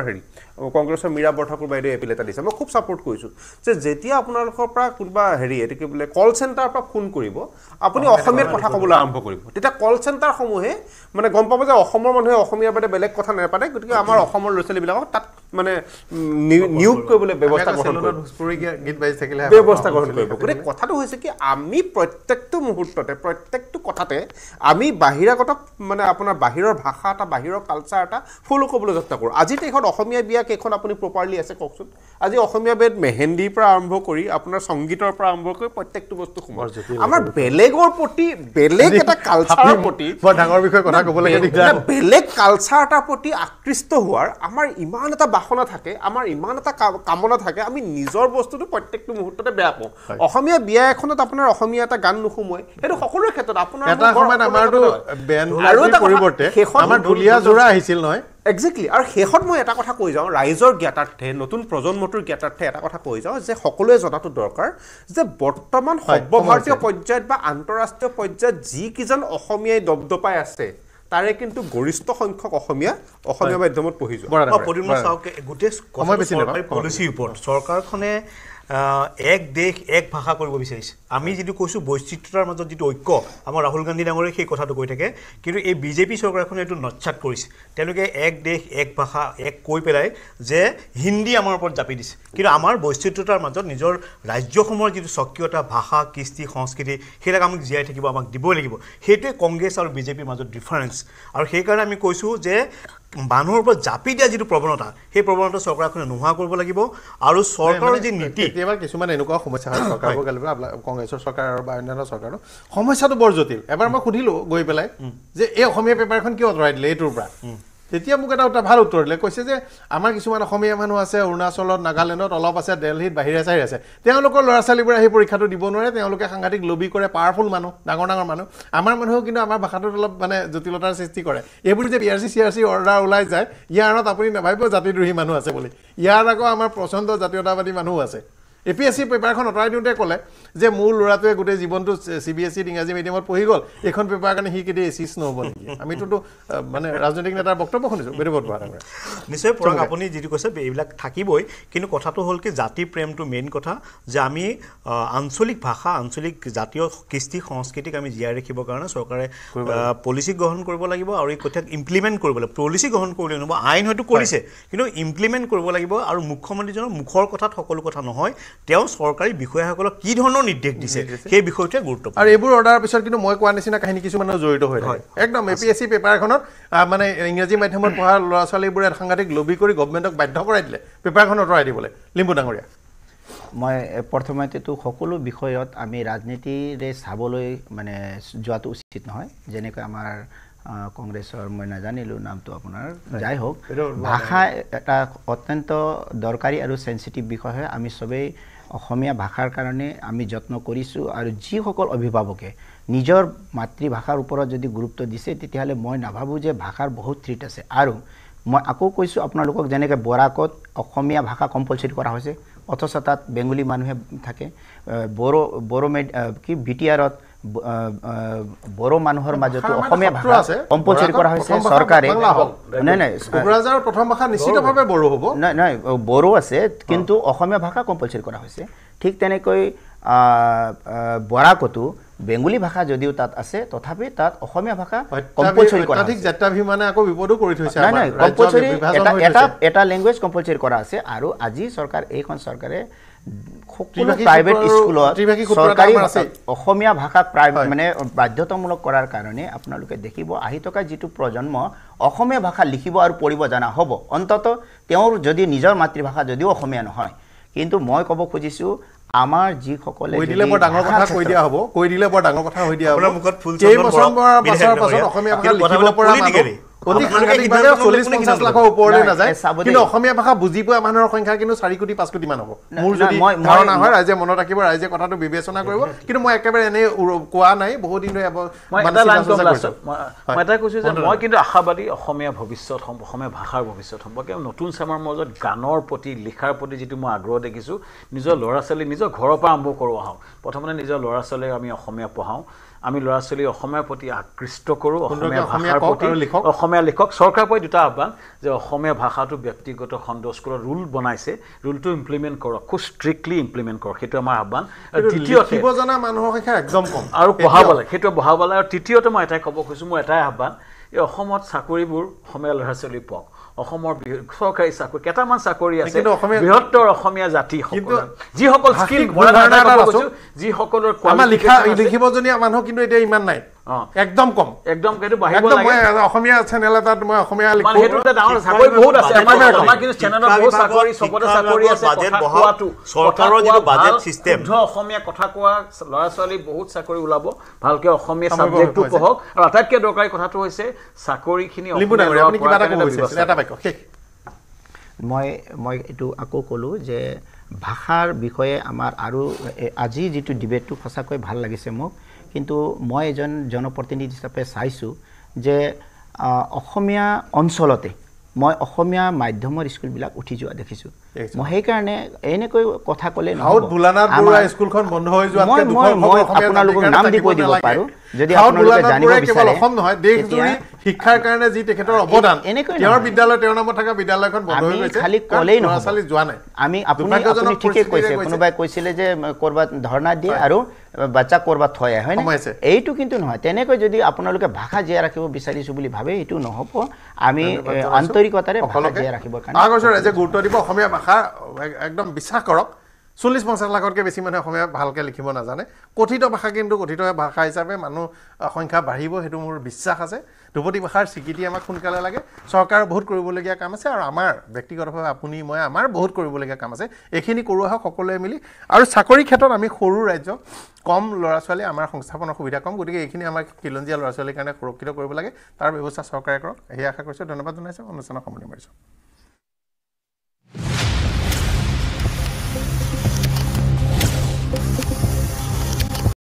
কংগ্ৰেছৰ মীৰা বৰঠাকুৰ বাইদেৱে এপিল এটা দিছে, মই খুব ছাপোৰ্ট কৰিছোঁ যে যেতিয়া আপোনালোকৰ পৰা কোনোবা এইটো কি বোলে কল চেণ্টাৰৰ পৰা ফোন কৰিব, আপুনি অসমীয়াত কথা ক'বলৈ আৰম্ভ কৰিব, তেতিয়া কল চেণ্টাৰসমূহে মানে গম পাব যে অসমৰ মানুহে অসমীয়াৰ বাদে বেলেগ কথা নাপাতে, গতিকে আমাৰ অসমৰ ল'ৰা ছোৱালীবিলাকক তাত মানে নিয়োগ কৰিবলৈ ব্যৱস্থা গ্ৰহণ কৰিব। গতিকে কথাটো হৈছে কি, আমি প্ৰত্যেকটো মুহূৰ্ততে, প্ৰত্যেকটো কথাতে আমি বাহিৰাগত মানে আপোনাৰ বাহিৰৰ ভাষা এটা, বাহিৰৰ কালচাৰ এটা ফ'ল' কৰিবলৈ চেষ্টা কৰোঁ। আজিৰ দেশত অসমীয়া বিয়া কেইখন আপুনি প্ৰপাৰলি আছে কওকচোন? আজি অসমীয়া বিয়াত মেহেন্দিৰ পৰা আৰম্ভ কৰি আপোনাৰ সংগীতৰ পৰা আৰম্ভ কৰি প্ৰত্যেকটো বস্তু সোমায়। আমাৰ বেলেগৰ প্ৰতি, বেলেগ এটা কালচাৰৰ প্ৰতি, ডাঙৰ বিষয়ে কথা ক'বলৈ বেলেগ কালচাৰ এটাৰ প্ৰতি আকৃষ্ট হোৱাৰ আমাৰ ইমান এটা বাসনা থাকে, আমাৰ ইমান এটা কামনা থাকে, আমি নিজৰ বস্তুটো প্ৰত্যেকটো মুহূৰ্ততে বেয়া পাওঁ। অসমীয়া বিয়া এখনত আপোনাৰ অসমীয়া এটা গান নোসোমোৱাই, সেইটো সকলোৰে ক্ষেত্ৰত আপোনাৰ এটা সময়ত আমাৰতো পৰিৱৰ্তে আমাৰ ঢুলীয়া যোৰা আহিছিল নহয়, একজেক্টলি আৰু শেষত মই এটা কথা কৈ যাওঁ ৰাইজৰ জ্ঞাতাৰ্থে নতুন প্ৰজন্মটোৰ জ্ঞাতাৰ্থে এটা কথা কৈ যাওঁ যে সকলোৱে জনাটো দৰকাৰ যে বৰ্তমান সৰ্বভাৰতীয় পৰ্যায়ত বা আন্তঃৰাষ্ট্ৰীয় পৰ্যায়ত যিকেইজন অসমীয়াই দপদপাই আছে তাৰে কিন্তু গৰিষ্ঠ সংখ্যক অসমীয়া মাধ্যমত পঢ়ি যোৱা প্ৰদ্যুম্ন চাওক গোটেই চৰকাৰী পলিচিৰ ওপৰত চৰকাৰখনে এক দেশ এক ভাষা কৰিব বিচাৰিছে আমি যিটো কৈছোঁ বৈচিত্ৰতাৰ মাজত যিটো ঐক্য আমাৰ ৰাহুল গান্ধী ডাঙৰে সেই কথাটো কৈ থাকে কিন্তু এই বিজেপি চৰকাৰখনে এইটো নচ্ছাত কৰিছে তেওঁলোকে এক দেশ এক ভাষা এক কৈ পেলাই যে হিন্দী আমাৰ ওপৰত জাপি দিছে কিন্তু আমাৰ বৈচিত্ৰতাৰ মাজত নিজৰ ৰাজ্যসমূহৰ যিটো স্বকীয়তা ভাষা কৃষ্টি সংস্কৃতি সেইবিলাক আমাক জীয়াই থাকিব আমাক দিবই লাগিব সেইটোৱে কংগ্ৰেছ আৰু বিজেপিৰ মাজত ডিফাৰেঞ্চ আৰু সেইকাৰণে আমি কৈছোঁ যে মানুহৰ ওপৰত জাপি দিয়া যিটো প্ৰৱণতা সেই প্ৰৱণতা চৰকাৰখনে নোহোৱা কৰিব লাগিব আৰু চৰকাৰৰ যি নীতি কেতিয়াবা কিছুমান এনেকুৱা সমস্যা হয় চৰকাৰবোৰ গালিব কংগ্ৰেছৰ চৰকাৰ বা অন্যান্য চৰকাৰৰ সমস্যাটো বৰ জটিল এবাৰ মই সুধিলোঁ গৈ পেলাই যে এই অসমীয়া পেপাৰখন কিয় আঁতৰাই দিলে এইটোৰ পৰা তেতিয়া মোক এটা ভাল উত্তৰ দিলে কৈছে যে আমাৰ কিছুমান অসমীয়া মানুহ আছে অৰুণাচলত নাগালেণ্ডত অলপ আছে দিল্লীত বাহিৰে চাহিৰে আছে তেওঁলোকৰ ল'ৰা ছোৱালীবোৰে সেই পৰীক্ষাটো দিব নোৱাৰে তেওঁলোকে সাংঘাতিক লবি কৰে পাৱাৰফুল মানুহ ডাঙৰ মানুহ আমাৰ মানুহেও কিন্তু আমাৰ ভাষাটোত অলপ মানে জটিলতাৰ সৃষ্টি কৰে এইবোৰ যে PRC CRC অৰ্ডাৰ ওলাই যায় ইয়াৰ আঁৰত আপুনি নাভাবিব জাতিদ্ৰোহী মানুহ আছে বুলি ইয়াৰ আকৌ আমাৰ প্ৰচণ্ড জাতীয়তাবাদী মানুহ আছে APSC পেপাৰখন আঁতৰাই দিওঁতে ক'লে যে মোৰ ল'ৰাটোৱে গোটেই জীৱনটো CBSE ইংৰাজী মিডিয়ামত পঢ়ি গ'ল এইখন পেপাৰ কাৰণে সি কেতিয়া এচিছ নহ'ব নেকি আমিতো মানে ৰাজনৈতিক নেতাৰ বক্তব্য শুনিছোঁ বেদবত হোৱা নিশ্চয় পৰাগ আপুনি যিটো কৈছে এইবিলাক থাকিবই কিন্তু কথাটো হ'ল কি জাতি প্ৰেমটো মেইন কথা যে আমি আঞ্চলিক ভাষা আঞ্চলিক জাতীয় কৃষ্টি সংস্কৃতিক আমি জীয়াই ৰাখিবৰ কাৰণে চৰকাৰে পলিচি গ্ৰহণ কৰিব লাগিব আৰু এই কথাক ইমপ্লিমেণ্ট কৰিব লাগিব পলিচি গ্ৰহণ কৰিলে নহ'ব আইন হয়তো কৰিছে কিন্তু ইমপ্লিমেণ্ট কৰিব লাগিব আৰু মুখ্যমন্ত্ৰীজনৰ মুখৰ কথাত সকলো কথা নহয় তেওঁ চৰকাৰী বিষয়াসকলক কি ধৰণৰ নিৰ্দেশ দিছে সেই বিষয়টোৱে গুৰুত্বপূৰ্ণ আৰু এইবোৰ অৰ্ডাৰৰ পিছত কিন্তু মই কোৱা নিচিনা কাহিনী কিছুমানৰ জড়িত হৈ থাকে একদম APSC পেপাৰখনত মানে ইংৰাজী মাধ্যমত পঢ়া ল'ৰা ছোৱালীবোৰে সাংঘাতিক লবি কৰি গভৰ্ণমেণ্টক বাধ্য কৰাই দিলে পেপাৰখন আঁতৰাই দিবলৈ লিম্বু ডাঙৰীয়া মই প্ৰথমতেতো সকলো বিষয়ত আমি ৰাজনীতিৰে চাবলৈ মানে যোৱাটো উচিত নহয় যেনেকৈ আমাৰ কংগ্ৰেছৰ মই নাজানিলোঁ নামটো আপোনাৰ যাই হওক ভাষা এটা অত্যন্ত দৰকাৰী আৰু সেনচিটিভ বিষয় হয় আমি সবেই অসমীয়া ভাষাৰ কাৰণে আমি যত্ন কৰিছোঁ আৰু যিসকল অভিভাৱকে নিজৰ মাতৃভাষাৰ ওপৰত যদি গুৰুত্ব দিছে তেতিয়াহ'লে মই নাভাবোঁ যে ভাষাৰ বহুত থ্ৰীট আছে আৰু মই আকৌ কৈছোঁ আপোনালোকক যেনেকৈ বৰাকত অসমীয়া ভাষা কম্পালচৰি কৰা হৈছে অথচ তাত বেংগলী মানুহে থাকে বড়ো কি BTRত বড়ো মানুহৰ মাজতো অসমীয়া ভাষা কম্পালচৰি কৰা হৈছে চৰকাৰে নাই কোকৰাঝাৰৰ প্ৰথম ভাষা নিশ্চিতভাৱে বড়ো হ'ব নাই বড়ো আছে কিন্তু অসমীয়া ভাষা কম্পালচৰি কৰা হৈছে ঠিক তেনেকৈ বৰাকতো বেংগলী ভাষা যদিও তাত আছে তথাপি তাত অসমীয়া ভাষা কম্পালচৰি কৰা ঠিক জাত্যাভিমানে আকৌ বিপদো কৰি থৈছে নাই কম্পালচৰি এটা লেংগুৱেজ কম্পালচৰি কৰা আছে আৰু আজি চৰকাৰ এইখন চৰকাৰে সকলো প্ৰাইভেট স্কুলত চৰকাৰী অসমীয়া ভাষা মানে বাধ্যতামূলক কৰাৰ কাৰণে আপোনালোকে দেখিব আহি থকা যিটো প্ৰজন্ম অসমীয়া ভাষা লিখিব আৰু পঢ়িব জনা হ'ব অন্তত তেওঁৰ যদি নিজৰ মাতৃভাষা যদিও অসমীয়া নহয় কিন্তু মই ক'ব খুজিছোঁ আমাৰ যিসকলে কৈ দিলে বৰ ডাঙৰ কথা কৈ দিয়া হ'ব অসমীয়া ভাষা লিখিব পৰা মানুহ অতি সাংঘাতিকভাৱে 40-50 লাখৰ ওপৰলৈ নাযায় কিন্তু অসমীয়া ভাষা বুজি পোৱা মানুহৰ সংখ্যা কিন্তু 4 কোটি 5 কোটি মান হ'ব মোৰ যদি ধাৰণা হয় ৰাইজে মনত ৰাখিব ৰাইজে কথাটো বিবেচনা কৰিব কিন্তু মই একেবাৰে এনে কোৱা নাই বহুত দিন মই এটা কৈছোঁ যে মই কিন্তু আশাবাদী অসমীয়া ভৱিষ্যত অসমীয়া ভাষাৰ ভৱিষ্যত সম্পৰ্কে নতুন চামৰ মাজত গানৰ প্ৰতি লিখাৰ প্ৰতি যিটো মই আগ্ৰহ দেখিছোঁ নিজৰ ল'ৰা ছোৱালী নিজৰ ঘৰৰ পৰা আৰম্ভ কৰোঁ আহোঁ প্ৰথমতে নিজৰ ল'ৰা ছোৱালীক আমি অসমীয়া পঢ়াওঁ আমি ল'ৰা ছোৱালী অসমীয়াৰ প্ৰতি আকৃষ্ট কৰোঁ অসমীয়া ভাষাৰ প্ৰতি অসমীয়া লিখক চৰকাৰৰ পৰা দুটা আহ্বান যে অসমীয়া ভাষাটো ব্যক্তিগত খণ্ড স্কুলত ৰুল বনাইছে ৰুলটো ইমপ্লিমেণ্ট কৰক খুব ষ্ট্ৰিক্টলি ইমপ্লিমেণ্ট কৰক সেইটো আমাৰ আহ্বান দ্বিতীয়তে জনা মানুহৰ সংখ্যা একদম কম আৰু পঢ়াব লাগে সেইটো বঢ়াব লাগে আৰু তৃতীয়তে মই এটাই ক'ব খুজিছোঁ মোৰ এটাই আহ্বান এই অসমত চাকৰিবোৰ অসমীয়া ল'ৰা ছোৱালী পাওক অসমৰ চৰকাৰী চাকৰি কেইটামান চাকৰি আছে বৃহত্তৰ অসমীয়া জাতি যিসকল স্কিল যিসকলৰ লিখিবজনীয়া মানুহ কিন্তু এতিয়া ইমান নাই একদম কম একদম সেইটো বাঢ়িব লাগে মই অসমীয়া চেনেল এটাত মই অসমীয়া লিখো মানে সেইটো ডাঙৰ চাকৰি বহুত আছে আমাৰ কিন্তু চেনেলত বহুত চাকৰি সবতে চাকৰি আছে বাজেট বহাটো চৰকাৰৰ যিটো বাজেট সিস্টেম অসমীয়া কথা কোৱা ল'ৰা ছোৱালী বহুত চাকৰি ওলাব ভালকে অসমীয়া সাবজেক্টটো পঢ়ক আৰু আটাইতকৈ দৰকাৰী কথাটো হৈছে চাকৰিখিনি আপুনি কিবা এটা ক'ব বিচাৰিছিল এটা বাক্য শেষ মই এইটো আকৌ ক'লোঁ যে ভাষাৰ বিষয়ে আমাৰ আৰু আজি যিটো ডিবেটটো সঁচাকৈ ভাল লাগিছে মোক কিন্তু মই এজন জনপ্ৰতিনিধি হিচাপে চাইছোঁ যে অসমীয়া অঞ্চলতে মই অসমীয়া মাধ্যমৰ স্কুলবিলাক উঠি যোৱা দেখিছোঁ মই সেইকাৰণে এনেকৈ কথা ক'লে হাউত বুলানাথ বৰুৱা স্কুলখন বন্ধ হৈ যোৱাতকৈ মই আপোনালোকক নাম দি কৈ দিব পাৰোঁ যদি আপোনালোকে জানিব বিচাৰে অসম নহয় দেশজুৰি শিক্ষাৰ কাৰণে যি তেখেতৰ অৱদান তেওঁৰ বিদ্যালয় তেওঁৰ নামত থকা বিদ্যালয়খন বন্ধ হৈ গৈছে খালি ক'লেই নহয় ল'ৰা-ছোৱালী যোৱা নাই আমি আপুনি ঠিকেই কৈছে কোনোবাই কৈছিলে যে ক'ৰবাত ধৰ্ণা দিয়ে আৰু বাচ্চা ক'ৰবাত থৈ আহে হয় নে এইটো কিন্তু নহয় তেনেকৈ যদি আপোনালোকে ভাষা জীয়াই ৰাখিব বিচাৰিছোঁ বুলি ভাবে এইটো নহ'ব আমি আন্তৰিকতাৰে ভাষা জীয়াই ৰাখিবৰ কাৰণে ৰাইজে গুৰুত্ব দিব অসমীয়া ভাষা একদম বিশ্বাস কৰক 40-50 লাখতকৈ বেছি মানুহে অসমীয়া ভালকৈ লিখিব নাজানে কথিত ভাষা কিন্তু কথিত ভাষা হিচাপে মানুহ সংখ্যা বাঢ়িব সেইটো মোৰ বিশ্বাস আছে ধ্ৰুপদী ভাষাৰ স্বীকৃতি আমাক সোনকালে লাগে চৰকাৰৰ বহুত কৰিবলগীয়া কাম আছে আৰু আমাৰ ব্যক্তিগতভাৱে আপুনি মই আমাৰ বহুত কৰিবলগীয়া কাম আছে এইখিনি কৰোঁ আহক সকলোৱে মিলি আৰু চাকৰি ক্ষেত্ৰত আমি সৰু ৰাজ্য কম ল'ৰা ছোৱালী আমাৰ সংস্থাপনৰ সুবিধা কম গতিকে এইখিনি আমাক খিলঞ্জীয়া ল'ৰা ছোৱালীৰ কাৰণে সুৰক্ষিত কৰিব লাগে তাৰ ব্যৱস্থা চৰকাৰে কৰক এই আশা কৰিছোঁ ধন্যবাদ জনাইছোঁ অনুষ্ঠানৰ সামৰণি মাৰিছোঁ